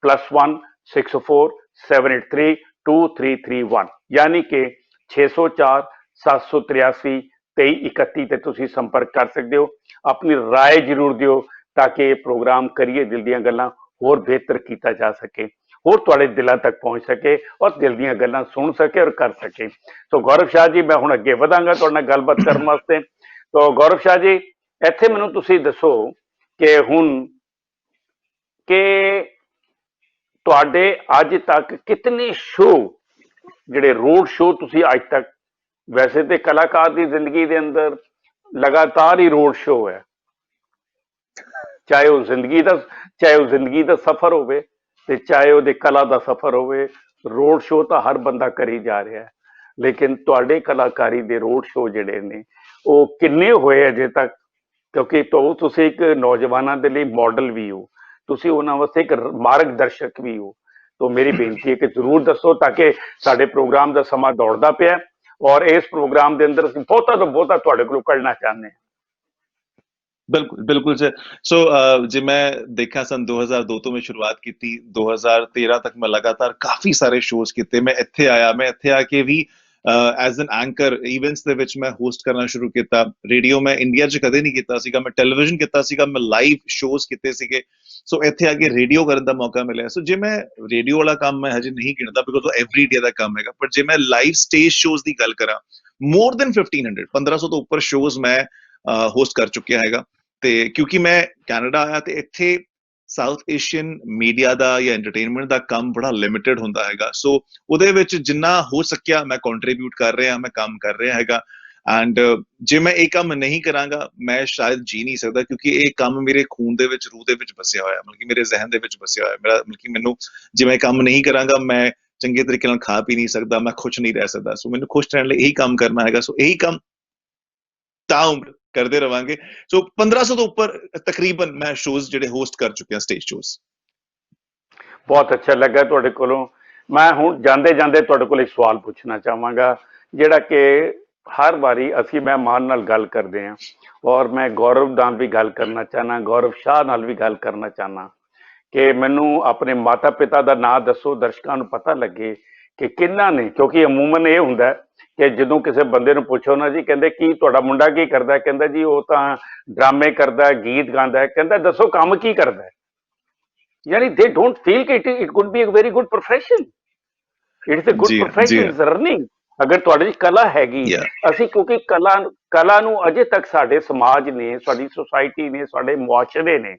+1 604 783 2331 ਯਾਨੀ ਕਿ 604 783 2331 ਤੇ ਤੁਸੀਂ ਸੰਪਰਕ ਕਰ ਸਕਦੇ ਹੋ। ਆਪਣੀ ਰਾਏ ਜ਼ਰੂਰ ਦਿਓ ਤਾਂ ਕਿ ਇਹ ਪ੍ਰੋਗਰਾਮ ਕਰੀਏ ਦਿਲ ਦੀਆਂ ਗੱਲਾਂ ਹੋਰ ਬਿਹਤਰ ਕੀਤਾ ਜਾ ਸਕੇ, ਹੋਰ ਤੁਹਾਡੇ ਦਿਲਾਂ ਤੱਕ ਪਹੁੰਚ ਸਕੇ ਔਰ ਦਿਲ ਦੀਆਂ ਗੱਲਾਂ ਸੁਣ ਸਕੇ ਔਰ ਕਰ ਸਕੇ। ਸੋ ਗੌਰਵ ਸ਼ਾਹ ਜੀ, ਮੈਂ ਹੁਣ ਅੱਗੇ ਵਧਾਂਗਾ ਤੁਹਾਡੇ ਨਾਲ ਗੱਲਬਾਤ ਕਰਨ ਵਾਸਤੇ। ਤੋ ਗੌਰਵ ਸ਼ਾਹ ਜੀ, ਇੱਥੇ ਮੈਨੂੰ ਤੁਸੀਂ ਦੱਸੋ ਕਿ ਹੁਣ ਕਿ ਤੁਹਾਡੇ ਅੱਜ ਤੱਕ ਕਿਤਨੇ ਸ਼ੋਅ ਜਿਹੜੇ ਰੋਡ ਸ਼ੋਅ ਤੁਸੀਂ ਅੱਜ ਤੱਕ, ਵੈਸੇ ਤੇ ਕਲਾਕਾਰ ਦੀ ਜ਼ਿੰਦਗੀ ਦੇ ਅੰਦਰ ਲਗਾਤਾਰ ਹੀ ਰੋਡ ਸ਼ੋਅ ਹੈ, ਚਾਹੇ ਉਹ ਜ਼ਿੰਦਗੀ ਦਾ ਸਫ਼ਰ ਹੋਵੇ ਤੇ ਚਾਹੇ ਉਹਦੇ ਕਲਾ ਦਾ ਸਫ਼ਰ ਹੋਵੇ, ਰੋਡ ਸ਼ੋਅ ਤਾਂ ਹਰ ਬੰਦਾ ਕਰੀ ਜਾ ਰਿਹਾ ਹੈ। ਲੇਕਿਨ ਤੁਹਾਡੇ ਕਲਾਕਾਰੀ ਦੇ ਰੋਡ ਸ਼ੋਅ ਜਿਹੜੇ ਨੇ ਉਹ ਕਿੰਨੇ ਹੋਏ ਅਜੇ ਤੱਕ? ਕਿਉਂਕਿ ਤੁਸੀਂ ਇੱਕ ਨੌਜਵਾਨਾਂ ਦੇ ਲਈ ਮਾਡਲ ਵੀ ਹੋ, ਤੁਸੀਂ ਉਹਨਾਂ ਵਾਸਤੇ ਇੱਕ ਮਾਰਗਦਰਸ਼ਕ ਵੀ ਹੋ। ਤੋ ਮੇਰੀ ਬੇਨਤੀ ਹੈ ਕਿ ਜ਼ਰੂਰ ਦੱਸੋ ਤਾਂ ਕਿ ਸਾਡੇ ਪ੍ਰੋਗਰਾਮ ਦਾ ਸਮਾਂ ਦੌੜਦਾ ਪਿਆ ਔਰ ਇਸ ਪ੍ਰੋਗਰਾਮ ਦੇ ਅੰਦਰ ਅਸੀਂ ਬਹੁਤਾ ਤੋਂ ਬਹੁਤਾ ਤੁਹਾਡੇ ਕੋਲੋਂ ਕੱਢਣਾ ਚਾਹੁੰਦੇ ਹਾਂ। ਬਿਲਕੁਲ ਬਿਲकुल ਸਰ। ਸੋ ਜੇ ਮੈਂ ਦੇਖਾਂ ਸਨ 2002 ਤੋਂ ਮੈਂ ਸ਼ੁਰੂਆਤ ਕੀਤੀ, 2013 ਤੱਕ ਮੈਂ ਲਗਾਤਾਰ ਕਾਫੀ ਸਾਰੇ ਸ਼ੋਜ਼ ਕੀਤੇ। ਮੈਂ ਇੱਥੇ ਆ ਕੇ ਵੀ ਐਜ਼ ਐਨ ਐਂਕਰ ਇਵੈਂਟਸ ਦੇ ਵਿੱਚ ਮੈਂ ਹੋਸਟ ਕਰਨਾ ਸ਼ੁਰੂ ਕੀਤਾ। ਰੇਡੀਓ ਮੈਂ ਇੰਡੀਆ 'ਚ ਕਦੇ ਨਹੀਂ ਕੀਤਾ ਸੀਗਾ, ਮੈਂ ਟੈਲੀਵਿਜ਼ਨ ਕੀਤਾ ਸੀਗਾ, ਮੈਂ ਲਾਈਵ ਸ਼ੋਜ਼ ਕੀਤੇ ਸੀਗੇ। ਸੋ ਇੱਥੇ ਆ ਕੇ ਰੇਡੀਓ ਕਰਨ ਦਾ ਮੌਕਾ ਮਿਲਿਆ। ਸੋ ਜੇ ਮੈਂ ਰੇਡੀਓ ਵਾਲਾ ਕੰਮ ਮੈਂ ਹਜੇ ਨਹੀਂ ਗਿਣਦਾ ਬਿਕੋਜ਼ ਉਹ ਐਵਰੀ ਡੇ ਦਾ ਕੰਮ ਹੈਗਾ, ਪਰ ਜੇ ਮੈਂ ਲਾਈਵ ਸਟੇਜ ਸ਼ੋਜ਼ ਦੀ ਗੱਲ ਕਰਾਂ, ਮੋਰ ਦੈਨ 1500 ਤੋਂ ਉੱਪਰ ਸ਼ੋਜ਼ ਮੈਂ ਹੋਸਟ ਕਰ ਚੁੱਕਿਆ ਹੈਗਾ। ਤੇ ਕਿਉਂਕਿ ਮੈਂ ਕੈਨੇਡਾ ਆਇਆ ਤੇ ਇੱਥੇ ਸਾਊਥ ਏਸ਼ੀਅਨ ਮੀਡੀਆ ਦਾ ਜਾਂ ਐਂਟਰਟੇਨਮੈਂਟ ਦਾ ਕੰਮ ਬੜਾ ਲਿਮਿਟਡ ਹੁੰਦਾ ਹੈਗਾ। ਸੋ ਉਹਦੇ ਵਿੱਚ ਜਿੰਨਾ ਹੋ ਸਕਿਆ ਮੈਂ ਕੰਟਰੀਬਿਊਟ ਕਰ ਰਿਹਾ, ਮੈਂ ਕੰਮ ਕਰ ਰਿਹਾ ਹੈਗਾ। ਐਂਡ ਜੇ ਮੈਂ ਇਹ ਕੰਮ ਨਹੀਂ ਕਰਾਂਗਾ ਮੈਂ ਸ਼ਾਇਦ ਜੀ ਨਹੀਂ ਸਕਦਾ, ਕਿਉਂਕਿ ਇਹ ਕੰਮ ਮੇਰੇ ਖੂਨ ਦੇ ਵਿੱਚ, ਰੂਹ ਦੇ ਵਿੱਚ ਵਸਿਆ ਹੋਇਆ, ਮਤਲਬ ਕਿ ਮੇਰੇ ਜ਼ਿਹਨ ਦੇ ਵਿੱਚ ਵਸਿਆ ਹੋਇਆ। ਮੇਰਾ ਮਤਲਬ ਕਿ ਮੈਨੂੰ ਜੇ ਮੈਂ ਕੰਮ ਨਹੀਂ ਕਰਾਂਗਾ ਮੈਂ ਚੰਗੇ ਤਰੀਕੇ ਨਾਲ ਖਾ ਪੀ ਨਹੀਂ ਸਕਦਾ, ਮੈਂ ਖੁਸ਼ ਨਹੀਂ ਰਹਿ ਸਕਦਾ। ਸੋ ਮੈਨੂੰ ਖੁਸ਼ ਰਹਿਣ ਲਈ ਇਹੀ ਕੰਮ ਕਰਨਾ ਹੈਗਾ। ਸੋ ਇਹੀ ਕੰਮ ਤਾਂ ਉਮਰ ਕਰਦੇ ਰਵਾਂਗੇ। ਸੋ 1500 ਤੋਂ ਉੱਪਰ ਤਕਰੀਬਨ ਮੈਂ ਸ਼ੋਜ਼ ਜਿਹੜੇ ਹੋਸਟ ਕਰ ਚੁੱਕਿਆ, ਸਟੇਜ ਸ਼ੋਜ਼। ਬਹੁਤ ਅੱਛਾ ਲੱਗਾ ਤੁਹਾਡੇ ਕੋਲੋਂ। ਮੈਂ ਹੁਣ ਜਾਂਦੇ ਜਾਂਦੇ ਤੁਹਾਡੇ ਕੋਲ ਇੱਕ ਸਵਾਲ ਪੁੱਛਣਾ ਚਾਹਾਂਗਾ, ਜਿਹੜਾ ਕਿ ਹਰ ਵਾਰੀ ਅਸੀਂ ਮਹਿਮਾਨ ਨਾਲ ਗੱਲ ਕਰਦੇ ਹਾਂ ਔਰ ਮੈਂ ਗੌਰਵ ਨਾਲ ਵੀ ਗੱਲ ਕਰਨਾ ਚਾਹਨਾ, ਗੌਰਵ ਸ਼ਾਹ ਨਾਲ ਵੀ ਗੱਲ ਕਰਨਾ ਚਾਹਨਾ ਕਿ ਮੈਨੂੰ ਆਪਣੇ ਮਾਤਾ ਪਿਤਾ ਦਾ ਨਾਂ ਦੱਸੋ, ਦਰਸ਼ਕਾਂ ਨੂੰ ਪਤਾ ਲੱਗੇ ਕਿ ਕਿੰਨਾ ਨੇ। ਕਿਉਂਕਿ ਅਮੂਮਨ ਇਹ ਹੁੰਦਾ ਕਿ ਜਦੋਂ ਕਿਸੇ ਬੰਦੇ ਨੂੰ ਪੁੱਛੋ ਨਾ ਜੀ, ਕਹਿੰਦੇ ਕੀ ਤੁਹਾਡਾ ਮੁੰਡਾ ਕੀ ਕਰਦਾ, ਕਹਿੰਦਾ ਜੀ ਉਹ ਤਾਂ ਡਰਾਮੇ ਕਰਦਾ, ਗੀਤ ਗਾਉਂਦਾ ਹੈ। ਕਹਿੰਦਾ ਦੱਸੋ ਕੰਮ ਕੀ ਕਰਦਾ ਹੈ? ਯਾਨੀ they don't feel ਕਿ it could be a very good profession, it's a good profession, it's earning। ਅਗਰ ਤੁਹਾਡੇ 'ਚ ਕਲਾ ਹੈਗੀ, ਅਸੀਂ ਕਿਉਂਕਿ ਕਲਾ ਨੂੰ ਅਜੇ ਤੱਕ ਸਾਡੇ ਸਮਾਜ ਨੇ, ਸਾਡੀ ਸੁਸਾਇਟੀ ਨੇ, ਸਾਡੇ ਮੁਆਸ਼ਰੇ ਨੇ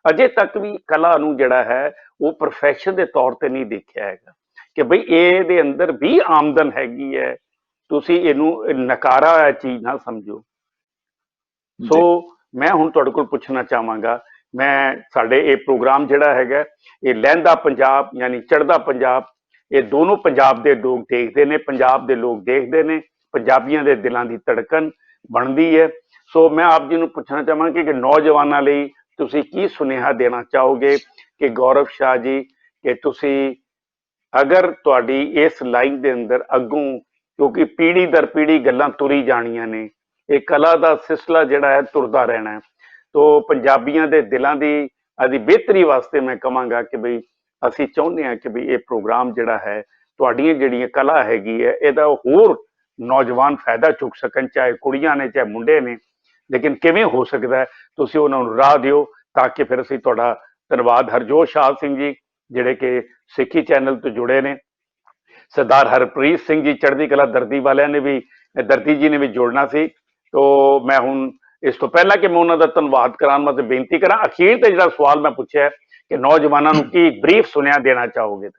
ਅਜੇ ਤੱਕ ਵੀ ਕਲਾ ਨੂੰ ਜਿਹੜਾ ਹੈ ਉਹ ਪ੍ਰੋਫੈਸ਼ਨ ਦੇ ਤੌਰ ਤੇ ਨਹੀਂ ਦੇਖਿਆ ਹੈਗਾ ਕਿ ਬਈ ਇਹਦੇ ਅੰਦਰ ਵੀ ਆਮਦਨ ਹੈਗੀ ਹੈ, ਤੁਸੀਂ ਇਹਨੂੰ ਨਕਾਰਾ ਹੋਇਆ ਚੀਜ਼ ਨਾ ਸਮਝੋ। ਸੋ ਮੈਂ ਹੁਣ ਤੁਹਾਡੇ ਕੋਲ ਪੁੱਛਣਾ ਚਾਹਾਂਗਾ, ਮੈਂ ਸਾਡੇ ਇਹ ਪ੍ਰੋਗਰਾਮ ਜਿਹੜਾ ਹੈਗਾ ਇਹ ਲਹਿੰਦਾ ਪੰਜਾਬ ਯਾਨੀ ਚੜ੍ਹਦਾ ਪੰਜਾਬ, ਇਹ ਦੋਨੋਂ ਪੰਜਾਬ ਦੇ ਲੋਕ ਦੇਖਦੇ ਨੇ, ਪੰਜਾਬ ਦੇ ਲੋਕ ਦੇਖਦੇ ਨੇ, ਪੰਜਾਬੀਆਂ ਦੇ ਦਿਲਾਂ ਦੀ ਧੜਕਣ ਬਣਦੀ ਹੈ। ਸੋ ਮੈਂ ਆਪ ਜੀ ਨੂੰ ਪੁੱਛਣਾ ਚਾਹਾਂਗਾ ਕਿ ਨੌਜਵਾਨਾਂ ਲਈ ਤੁਸੀਂ ਕੀ ਸੁਨੇਹਾ ਦੇਣਾ ਚਾਹੋਗੇ ਕਿ ਗੌਰਵ ਸ਼ਾਹ ਜੀ, ਕਿ ਤੁਸੀਂ ਅਗਰ ਤੁਹਾਡੀ ਇਸ ਲਾਈਨ ਦੇ ਅੰਦਰ ਅੱਗੋਂ, ਕਿਉਂਕਿ ਪੀੜ੍ਹੀ ਦਰ ਪੀੜ੍ਹੀ ਗੱਲਾਂ ਤੁਰੀ ਜਾਣੀਆਂ ਨੇ, ਇਹ ਕਲਾ ਦਾ ਸਿਲਸਿਲਾ ਜਿਹੜਾ ਹੈ ਤੁਰਦਾ ਰਹਿਣਾ ਹੈ। ਤੋ ਪੰਜਾਬੀਆਂ ਦੇ ਦਿਲਾਂ ਦੀ ਆਦੀ ਬਿਹਤਰੀ ਵਾਸਤੇ ਮੈਂ ਕਹਾਂਗਾ ਕਿ ਬਈ ਅਸੀਂ ਚਾਹੁੰਦੇ ਹਾਂ ਕਿ ਬਈ ਇਹ ਪ੍ਰੋਗਰਾਮ ਜਿਹੜਾ ਹੈ, ਤੁਹਾਡੀਆਂ ਜਿਹੜੀਆਂ ਕਲਾ ਹੈਗੀ ਹੈ, ਇਹਦਾ ਹੋਰ ਨੌਜਵਾਨ ਫਾਇਦਾ ਚੁੱਕ ਸਕਣ, ਚਾਹੇ ਕੁੜੀਆਂ ਨੇ ਚਾਹੇ ਮੁੰਡੇ ਨੇ। ਲੇਕਿਨ ਕਿਵੇਂ ਹੋ ਸਕਦਾ ਹੈ, ਤੁਸੀਂ ਉਹਨਾਂ ਨੂੰ ਰਾਹ ਦਿਓ ਤਾਂ ਕਿ ਫਿਰ ਅਸੀਂ ਤੁਹਾਡਾ ਧੰਨਵਾਦ। ਹਰਜੋਤ ਸ਼ਾਹ ਸਿੰਘ ਜੀ ਜਿਹੜੇ ਕਿ ਸਿੱਖੀ ਚੈਨਲ ਤੋਂ ਜੁੜੇ ਨੇ, ਸਰਦਾਰ ਹਰਪ੍ਰੀਤ ਸਿੰਘ ਜੀ ਚੜ੍ਹਦੀ ਕਲਾ ਦਰਦੀ ਵਾਲਿਆਂ ਨੇ ਵੀ, ਦਰਦੀ ਜੀ ਨੇ ਵੀ ਜੁੜਨਾ ਸੀ। ਤੋ ਮੈਂ ਹੁਣ ਇਸ ਤੋਂ ਪਹਿਲਾਂ ਕਿ ਮੈਂ ਉਹਨਾਂ ਦਾ ਧੰਨਵਾਦ ਕਰਾਂ, ਮੈਂ ਬੇਨਤੀ ਕਰਾਂ ਅਖੀਰ ਤੇ ਜਿਹੜਾ ਸਵਾਲ ਮੈਂ ਪੁੱਛਿਆ ਕਿ ਨੌਜਵਾਨਾਂ ਨੂੰ ਕੀ ਬਰੀਫ ਸੁਨੇਹਾ ਦੇਣਾ ਚਾਹੋਗੇ?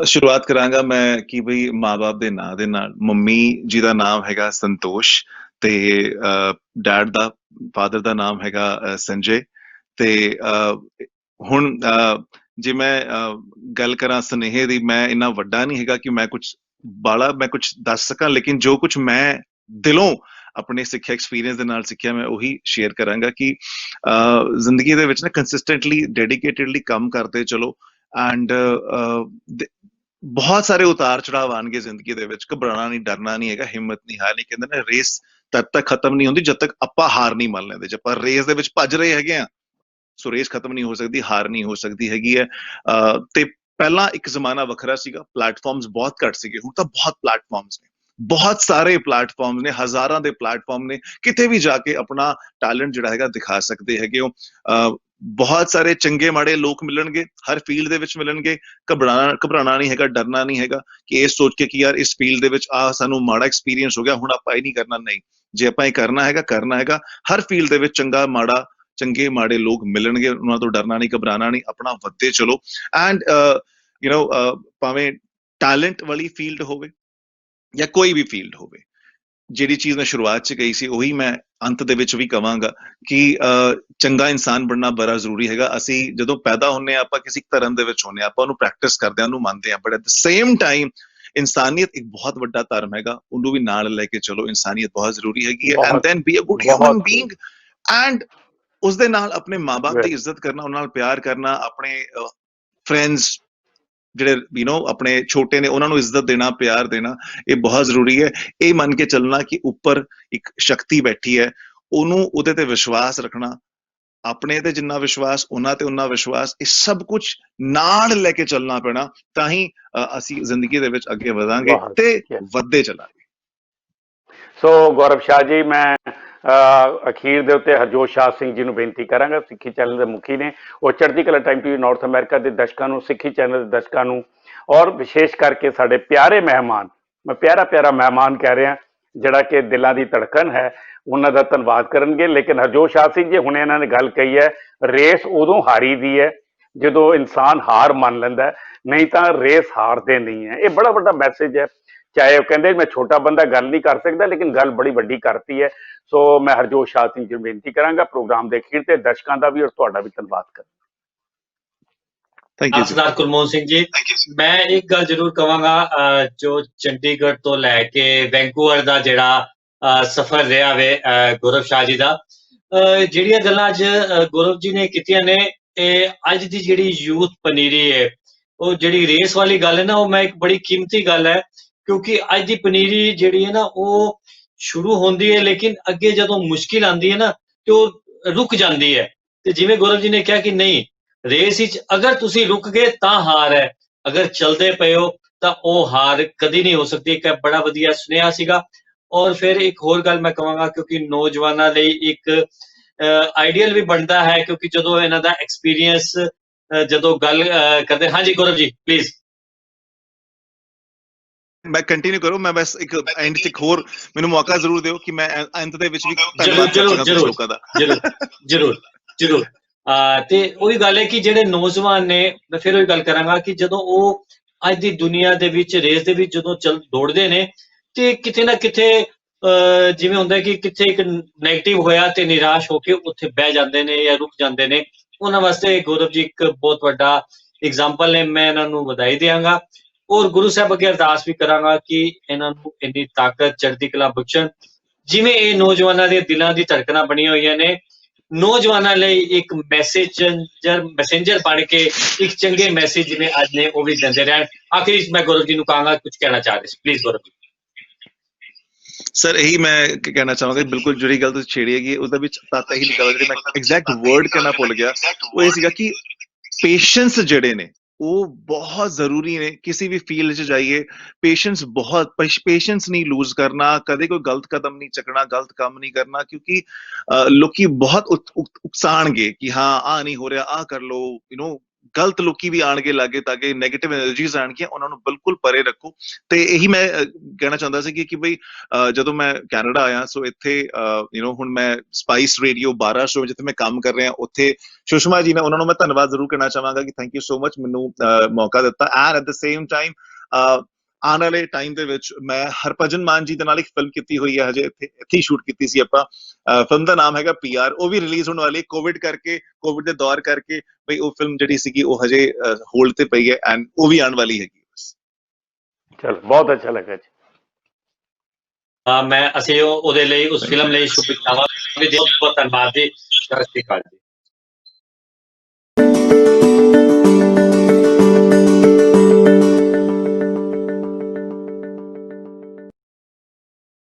ਸ਼ੁਰੂਆਤ ਕਰਾਂਗਾ ਮੈਂ ਕਿ ਬਈ ਮਾਂ-ਬਾਪ ਦੇ ਨਾਂ ਦੇ ਨਾਲ। ਮੰਮੀ ਜੀ ਦਾ ਨਾਮ ਹੈਗਾ ਸੰਤੋਸ਼ ਤੇ ਡੈਡ ਦਾ, ਫਾਦਰ ਦਾ ਨਾਮ ਹੈਗਾ ਸੰਜੇ। ਤੇ ਹੁਣ ਜੇ ਮੈਂ ਗੱਲ ਕਰਾਂ ਸੁਨੇਹੇ ਦੀ, ਮੈਂ ਇੰਨਾ ਵੱਡਾ ਨਹੀਂ ਹੈਗਾ ਕਿ ਮੈਂ ਕੁਛ ਦੱਸ ਸਕਾਂ, ਲੇਕਿਨ ਜੋ ਕੁਛ ਮੈਂ ਦਿਲੋਂ ਆਪਣੇ ਸਿੱਖਿਆ ਐਕਸਪੀਰੀਅੰਸ ਦੇ ਨਾਲ ਸਿੱਖਿਆ, ਮੈਂ ਉਹੀ ਸ਼ੇਅਰ ਕਰਾਂਗਾ ਕਿ ਜ਼ਿੰਦਗੀ ਦੇ ਵਿੱਚ ਨਾ ਕੰਸਿਸਟੈਂਟਲੀ ਡੈਡੀਕੇਟਿਡਲੀ ਕੰਮ ਕਰਦੇ ਚਲੋ। ਐਂਡ ਬਹੁਤ ਸਾਰੇ ਉਤਾਰ ਚੜਾਵ ਆਉਣਗੇ ਜ਼ਿੰਦਗੀ ਦੇ ਵਿੱਚ। ਘਬਰਾਉਣਾ ਨਹੀਂ, ਡਰਨਾ ਨਹੀਂ ਹੈਗਾ, ਹਿੰਮਤ ਨਹੀਂ, ਹਾਰ ਨਹੀਂ। ਕਹਿੰਦੇ ਨੇ ਰੇਸ ਤਦ ਤੱਕ ਖਤਮ ਨਹੀਂ ਹੁੰਦੀ ਜਦ ਤੱਕ ਆਪਾਂ ਹਾਰ ਨਹੀਂ ਮੰਨ ਲੈਂਦੇ। ਜੇ ਆਪਾਂ ਰੇਸ ਦੇ ਵਿੱਚ ਭੱਜ ਰਹੇ ਹੈਗੇ ਆ, ਸੋ ਰੇਸ ਖਤਮ ਨਹੀਂ ਹੋ ਸਕਦੀ, ਹਾਰ ਨਹੀਂ ਹੋ ਸਕਦੀ ਹੈਗੀ ਹੈ। ਤੇ ਪਹਿਲਾਂ ਇੱਕ ਜ਼ਮਾਨਾ ਵੱਖਰਾ ਸੀਗਾ, ਪਲੇਟਫਾਰਮਸ ਬਹੁਤ ਘੱਟ ਸੀਗੇ। ਹੁਣ ਤਾਂ ਬਹੁਤ ਪਲੇਟਫਾਰਮਸ ਨੇ, ਬਹੁਤ ਸਾਰੇ ਪਲੇਟਫਾਰਮ ਨੇ, ਹਜ਼ਾਰਾਂ ਦੇ ਪਲੇਟਫਾਰਮ ਨੇ। ਕਿਤੇ ਵੀ ਜਾ ਕੇ ਆਪਣਾ ਟੈਲੈਂਟ ਜਿਹੜਾ ਹੈਗਾ ਦਿਖਾ ਸਕਦੇ ਹੈਗੇ ਹੋ। ਬਹੁਤ ਸਾਰੇ ਚੰਗੇ ਮਾੜੇ ਲੋਕ ਮਿਲਣਗੇ, ਹਰ ਫੀਲਡ ਦੇ ਵਿੱਚ ਮਿਲਣਗੇ। ਘਬਰਾਣਾ ਨਹੀਂ ਹੈਗਾ, ਡਰਨਾ ਨਹੀਂ ਹੈਗਾ ਕਿ ਇਹ ਸੋਚ ਕੇ ਕਿ ਯਾਰ ਇਸ ਫੀਲਡ ਦੇ ਵਿੱਚ ਸਾਨੂੰ ਮਾੜਾ ਐਕਸਪੀਰੀਅੰਸ ਹੋ ਗਿਆ, ਹੁਣ ਆਪਾਂ ਇਹ ਨਹੀਂ ਕਰਨਾ। ਨਹੀਂ, ਜੇ ਆਪਾਂ ਇਹ ਕਰਨਾ ਹੈਗਾ। ਹਰ ਫੀਲਡ ਦੇ ਵਿੱਚ ਚੰਗਾ ਮਾੜਾ, ਚੰਗੇ ਮਾੜੇ ਲੋਕ ਮਿਲਣਗੇ, ਉਹਨਾਂ ਤੋਂ ਡਰਨਾ ਨਹੀਂ, ਘਬਰਾਣਾ ਨਹੀਂ, ਆਪਣਾ ਵੱਧਦੇ ਚਲੋ। ਐਂਡ ਭਾਵੇਂ ਟੈਲੈਂਟ ਵਾਲੀ ਫੀਲਡ ਹੋਵੇ ਜਾਂ ਕੋਈ ਵੀ ਫੀਲਡ ਹੋਵੇ, ਜਿਹੜੀ ਚੀਜ਼ ਮੈਂ ਸ਼ੁਰੂਆਤ 'ਚ ਕਹੀ ਸੀ ਉਹੀ ਮੈਂ ਅੰਤ ਦੇ ਵਿੱਚ ਵੀ ਕਵਾਂਗਾ ਕਿ ਚੰਗਾ ਇਨਸਾਨ ਬਣਨਾ ਬੜਾ ਜ਼ਰੂਰੀ ਹੈਗਾ। ਅਸੀਂ ਜਦੋਂ ਪੈਦਾ ਹੁੰਦੇ ਹਾਂ, ਆਪਾਂ ਕਿਸੇ ਧਰਮ ਦੇ ਵਿੱਚ ਹੁੰਦੇ ਹਾਂ, ਆਪਾਂ ਉਹਨੂੰ ਪ੍ਰੈਕਟਿਸ ਕਰਦੇ ਹਾਂ, ਉਹਨੂੰ ਮੰਨਦੇ ਹਾਂ, but at the same time ਇਨਸਾਨੀਅਤ ਇੱਕ ਬਹੁਤ ਵੱਡਾ ਧਰਮ ਹੈਗਾ, ਉਹਨੂੰ ਵੀ ਨਾਲ ਲੈ ਕੇ ਚਲੋ। ਇਨਸਾਨੀਅਤ ਬਹੁਤ ਜ਼ਰੂਰੀ ਹੈਗੀ ਹੈ। And then be a good human being. And ਉਸਦੇ ਨਾਲ ਆਪਣੇ ਮਾਂ-ਬਾਪ ਦੀ ਇੱਜ਼ਤ ਕਰਨਾ, ਉਹਨਾਂ ਨਾਲ ਪਿਆਰ ਕਰਨਾ, ਆਪਣੇ ਫਰੈਂਡਸ ਜਿਹੜੇ ਆਪਣੇ ਛੋਟੇ ਨੇ ਉਹਨਾਂ ਨੂੰ ਇੱਜ਼ਤ ਦੇਣਾ, ਪਿਆਰ ਦੇਣਾ, ਇਹ ਬਹੁਤ ਜ਼ਰੂਰੀ ਹੈ। ਇਹ ਮੰਨ ਕੇ ਚੱਲਣਾ ਕਿ ਉੱਪਰ ਇੱਕ ਸ਼ਕਤੀ ਬੈਠੀ ਹੈ, ਉਹਨੂੰ ਉਹਦੇ ਤੇ ਵਿਸ਼ਵਾਸ ਰੱਖਣਾ, ਆਪਣੇ ਤੇ ਜਿੰਨਾ ਵਿਸ਼ਵਾਸ ਉਹਨਾਂ ਤੇ ਉਨਾ ਵਿਸ਼ਵਾਸ, ਇਹ ਸਭ ਕੁਝ ਨਾਲ ਲੈ ਕੇ ਚੱਲਣਾ ਪੈਣਾ, ਤਾਂ ਹੀ ਅਸੀਂ ਜ਼ਿੰਦਗੀ ਦੇ ਵਿੱਚ ਅੱਗੇ ਵਧਾਂਗੇ ਤੇ ਵੱਧਦੇ ਚੱਲਾਂਗੇ। ਸੋ ਗੌਰਵ ਸ਼ਾਹ ਜੀ, ਮੈਂ ਅਖੀਰ ਦੇ ਉੱਤੇ ਹਰਜੋਤ ਸ਼ਾਹ ਸਿੰਘ ਜੀ ਨੂੰ ਬੇਨਤੀ ਕਰਾਂਗਾ, ਸਿੱਖੀ ਚੈਨਲ ਦੇ ਮੁਖੀ ਨੇ। ਉਹ ਚੜ੍ਹਦੀ ਕਲਾ ਟਾਈਮ ਟੀਵੀ ਨਾਰਥ ਅਮਰੀਕਾ ਦੇ ਦਰਸ਼ਕਾਂ ਨੂੰ, ਸਿੱਖੀ ਚੈਨਲ ਦੇ ਦਰਸ਼ਕਾਂ ਨੂੰ, ਔਰ ਵਿਸ਼ੇਸ਼ ਕਰਕੇ ਸਾਡੇ ਪਿਆਰੇ ਮਹਿਮਾਨ, ਮੈਂ ਪਿਆਰਾ ਮਹਿਮਾਨ ਕਹਿ ਰਿਹਾ ਜਿਹੜਾ ਕਿ ਦਿਲਾਂ ਦੀ ਧੜਕਣ ਹੈ, ਉਹਨਾਂ ਦਾ ਧੰਨਵਾਦ ਕਰਨਗੇ। ਲੇਕਿਨ ਹਰਜੋਤ ਸ਼ਾਹ ਸਿੰਘ ਜੀ, ਹੁਣ ਇਹਨਾਂ ਨੇ ਗੱਲ ਕਹੀ ਹੈ, ਰੇਸ ਉਦੋਂ ਹਾਰੀ ਦੀ ਹੈ ਜਦੋਂ ਇਨਸਾਨ ਹਾਰ ਮੰਨ ਲੈਂਦਾ, ਨਹੀਂ ਤਾਂ ਰੇਸ ਹਾਰਦੇ ਨਹੀਂ ਹੈ। ਇਹ ਬੜਾ ਵੱਡਾ ਮੈਸੇਜ ਹੈ। ਚਾਹੇ ਉਹ ਕਹਿੰਦੇ ਮੈਂ ਛੋਟਾ ਬੰਦਾ ਗੱਲ ਨਹੀਂ ਕਰ ਸਕਦਾ, ਲੇਕਿਨ ਗੱਲ ਬੜੀ ਵੱਡੀ ਕਰਤੀ ਹੈ। ਸੋ ਮੈਂ ਹਰਜੋਤ ਸ਼ਾਹ ਸਿੰਘ ਜੀ ਨੂੰ ਬੇਨਤੀ ਕਰਾਂਗਾ ਪ੍ਰੋਗਰਾਮ ਦੇ ਅਖੀਰ ਤੇ ਦਰਸ਼ਕਾਂ ਦਾ ਵੀ ਔਰ ਤੁਹਾਡਾ ਵੀ ਧੰਨਵਾਦ ਕਰਾਂ। ਸਰਦਾਰ ਕੁਲਮੋਹਨ ਸਿੰਘ ਜੀ, ਮੈਂ ਇੱਕ ਗੱਲ ਜ਼ਰੂਰ ਕਵਾਂਗਾ, ਜੋ ਚੰਡੀਗੜ੍ਹ ਤੋਂ ਲੈ ਕੇ ਵੈਂਕੂਵਰ ਦਾ ਜਿਹੜਾ ਸਫ਼ਰ ਰਿਹਾ ਵੇ ਗੌਰਵ ਸ਼ਾਹ ਜੀ ਦਾ, ਜਿਹੜੀਆਂ ਗੱਲਾਂ ਅੱਜ ਗੌਰਵ ਜੀ ਨੇ ਕੀਤੀਆਂ ਨੇ, ਇਹ ਅੱਜ ਦੀ ਜਿਹੜੀ ਯੂਥ ਪਨੀਰੀ ਹੈ, ਉਹ ਜਿਹੜੀ ਰੇਸ ਵਾਲੀ ਗੱਲ ਹੈ ਨਾ, ਉਹ ਮੈਂ ਇੱਕ ਬੜੀ ਕੀਮਤੀ ਗੱਲ ਹੈ। ਕਿਉਂਕਿ ਅੱਜ ਦੀ ਪਨੀਰੀ ਜਿਹੜੀ ਹੈ ਨਾ, ਉਹ ਸ਼ੁਰੂ ਹੁੰਦੀ ਹੈ, ਲੇਕਿਨ ਅੱਗੇ ਜਦੋਂ ਮੁਸ਼ਕਿਲ ਆਉਂਦੀ ਹੈ ਨਾ, ਤੇ ਉਹ ਰੁਕ ਜਾਂਦੀ ਹੈ। ਤੇ ਜਿਵੇਂ ਗੌਰਵ ਜੀ ਨੇ ਕਿਹਾ ਕਿ ਨਹੀਂ, ਰੇਸ ਵਿੱਚ ਅਗਰ ਤੁਸੀਂ ਰੁਕ ਗਏ ਤਾਂ ਹਾਰ ਹੈ, ਅਗਰ ਚਲਦੇ ਪਏ ਹੋ ਤਾਂ ਉਹ ਹਾਰ ਕਦੀ ਨਹੀਂ ਹੋ ਸਕਦੀ। ਇੱਕ ਬੜਾ ਵਧੀਆ ਸੁਨੇਹਾ ਸੀਗਾ। ਔਰ ਫਿਰ ਇੱਕ ਹੋਰ ਗੱਲ ਮੈਂ ਕਹਾਂਗਾ, ਕਿਉਂਕਿ ਨੌਜਵਾਨਾਂ ਲਈ ਇੱਕ ਆਈਡੀਅਲ ਵੀ ਬਣਦਾ ਹੈ, ਕਿਉਂਕਿ ਜਦੋਂ ਇਹਨਾਂ ਦਾ ਐਕਸਪੀਰੀਅੰਸ ਜਦੋਂ ਗੱਲ ਕਰਦੇ। ਹਾਂਜੀ ਗੌਰਵ ਜੀ ਪਲੀਜ਼। ਮੈਂ ਕੰਟੀਨਿਊ ਕਰੂੰ, ਮੈਂ ਬਸ ਇੱਕ ਐਂਡ ਤੇ ਇੱਕ ਹੋਰ ਮੈਨੂੰ ਮੌਕਾ ਜ਼ਰੂਰ ਦਿਓ ਕਿ ਮੈਂ ਅੰਤ ਦੇ ਵਿੱਚ ਵੀ ਜ਼ਰੂਰ। ਤੇ ਉਹੀ ਗੱਲ ਹੈ ਕਿ ਜਿਹੜੇ ਨੌਜਵਾਨ ਨੇ, ਮੈਂ ਫਿਰ ਉਹੀ ਗੱਲ ਕਰਾਂਗਾ ਕਿ ਜਦੋਂ ਉਹ ਅੱਜ ਦੀ ਦੁਨੀਆ ਦੇ ਵਿੱਚ ਰੇਸ ਦੇ ਵਿੱਚ ਜਦੋਂ ਦੌੜਦੇ ਨੇ, ਤੇ ਕਿਤੇ ਨਾ ਕਿਤੇ ਜਿਵੇਂ ਹੁੰਦਾ ਕਿ ਕਿਤੇ ਇੱਕ ਨੈਗੇਟਿਵ ਹੋਇਆ ਤੇ ਨਿਰਾਸ਼ ਹੋ ਕੇ ਉੱਥੇ ਬਹਿ ਜਾਂਦੇ ਨੇ ਜਾਂ ਰੁਕ ਜਾਂਦੇ ਨੇ। ਉਹਨਾਂ ਵਾਸਤੇ ਗੌਰਵ ਜੀ ਇੱਕ ਬਹੁਤ ਵੱਡਾ ਐਗਜ਼ਾਮਪਲ ਨੇ। ਮੈਂ ਇਹਨਾਂ ਨੂੰ ਵਧਾਈ ਦਿਆਂਗਾ ਔਰ ਗੁਰੂ ਸਾਹਿਬ ਅੱਗੇ ਅਰਦਾਸ ਵੀ ਕਰਾਂਗਾ ਕਿ ਇਹਨਾਂ ਨੂੰ ਇੰਨੀ ਤਾਕਤ, ਚੜ੍ਹਦੀ ਕਲਾ ਬਖਸ਼ਣ। ਜਿਵੇਂ ਇਹ ਨੌਜਵਾਨਾਂ ਦੇ ਦਿਲਾਂ ਦੀ ਧੜਕਣਾਂ ਬਣੀਆਂ ਹੋਈਆਂ ਨੇ, ਨੌਜਵਾਨਾਂ ਲਈ ਇੱਕ ਮੈਸੇਂਜਰ ਬਣ ਕੇ ਇੱਕ ਚੰਗੇ ਮੈਸੇਜ ਜਿਵੇਂ ਅੱਜ ਨੇ ਉਹ ਵੀ ਦਿੰਦੇ ਰਹਿਣ। ਆਖਿਰ 'ਚ ਮੈਂ ਗੌਰਵ ਜੀ ਨੂੰ ਕਹਾਂਗਾ ਕੁਝ ਕਹਿਣਾ ਚਾਹ ਰਹੇ ਸੀ, ਪਲੀਜ਼ ਗੌਰਵ ਜੀ। ਸਰ ਇਹੀ ਮੈਂ ਕਹਿਣਾ ਚਾਹਾਂਗਾ, ਬਿਲਕੁਲ ਜਿਹੜੀ ਗੱਲ ਤੁਸੀਂ ਛੇੜੀ ਹੈਗੀ ਉਹਦੇ ਵਿੱਚ ਤੱਤ ਇਹੀ ਨਿਕਲਦਾ, ਜਿਹੜੇ ਮੈਂ ਐਗਜ਼ੈਕਟ ਵਰਡ ਕਹਿਣਾ ਭੁੱਲ ਗਿਆ, ਉਹ ਇਹ ਸੀਗਾ ਕਿ ਪੇਸ਼ੈਂਸ ਜਿਹੜੇ ਨੇ ਉਹ ਬਹੁਤ ਜ਼ਰੂਰੀ ਨੇ। ਕਿਸੇ ਵੀ ਫੀਲਡ 'ਚ ਜਾਈਏ, ਪੇਸ਼ੈਂਸ ਨਹੀਂ ਲੂਜ਼ ਕਰਨਾ, ਕਦੇ ਕੋਈ ਗਲਤ ਕਦਮ ਨਹੀਂ ਚੱਕਣਾ, ਗਲਤ ਕੰਮ ਨਹੀਂ ਕਰਨਾ, ਕਿਉਂਕਿ ਲੋਕੀ ਬਹੁਤ ਉਕਸਾਣਗੇ ਕਿ ਹਾਂ ਆਹ ਨਹੀਂ ਹੋ ਰਿਹਾ, ਆਹ ਕਰ ਲਓ, ਗਲਤ ਲੋਕੀ ਵੀ ਆਣਗੇ ਲਾਗੇ, ਤਾਂ ਕਿ ਨੈਗੇਟਿਵ એનર્ਜੀਜ਼ ਆਣਗੀਆਂ, ਉਹਨਾਂ ਨੂੰ ਬਿਲਕੁਲ ਪਰੇ ਰੱਖੋ। ਤੇ ਇਹੀ ਮੈਂ ਕਹਿਣਾ ਚਾਹੁੰਦਾ ਸੀ ਕਿ ਬਈ ਜਦੋਂ ਮੈਂ ਕੈਨੇਡਾ ਆਇਆ, ਸੋ ਇੱਥੇ ਹੁਣ ਮੈਂ ਸਪਾਈਸ ਰੇਡੀਓ 12 ਸ਼ੋ ਜਿੱਥੇ ਮੈਂ ਕੰਮ ਕਰ ਰਿਹਾ, ਉੱਥੇ ਸੁਸ਼ਮਾ ਜੀ ਨੇ, ਉਹਨਾਂ ਨੂੰ ਮੈਂ ਧੰਨਵਾਦ ਜ਼ਰੂਰ ਕਰਨਾ ਚਾਹਾਂਗਾ ਕਿ ਥੈਂਕ ਯੂ ਸੋ ਮਚ ਮੈਨੂੰ ਮੌਕਾ ਦਿੱਤਾ। And at the same time ਆਉਣ ਵਾਲੇ ਟਾਈਮ ਦੇ ਵਿੱਚ ਮੈਂ ਹਰਭਜਨ ਮਾਨ ਜੀ ਦੇ ਨਾਲ ਇੱਕ ਫਿਲਮ ਕੀਤੀ ਹੋਈ ਹੈ, ਹਜੇ ਇੱਥੇ ਹੀ ਸ਼ੂਟ ਕੀਤੀ ਸੀ ਆਪਾਂ। ਫਿਲਮ ਦਾ ਨਾਮ ਹੈਗਾ PR, ਉਹ ਵੀ ਰਿਲੀਜ਼ ਹੋਣ ਵਾਲੀ, ਕੋਵਿਡ ਦੇ ਦੌਰ ਕਰਕੇ ਬਈ ਉਹ ਫਿਲਮ ਜਿਹੜੀ ਸੀਗੀ ਉਹ ਹਜੇ ਹੋਲਡ ਤੇ ਪਈ ਹੈ, ਐਂਡ ਉਹ ਵੀ ਆਉਣ ਵਾਲੀ ਹੈਗੀ। ਚਲ ਬਹੁਤ ਅੱਛਾ ਲੱਗਾ ਜੀ। ਅਸੀਂ ਉਹਦੇ ਲਈ, ਉਸ ਫਿਲਮ ਲਈ ਸ਼ੁਭਕਾਮਨਾਵਾਂ, ਬਹੁਤ ਬਹੁਤ ਧੰਨਵਾਦ ਜੀ। ਸਤਿ ਸ਼੍ਰੀ ਅਕਾਲ ਜੀ।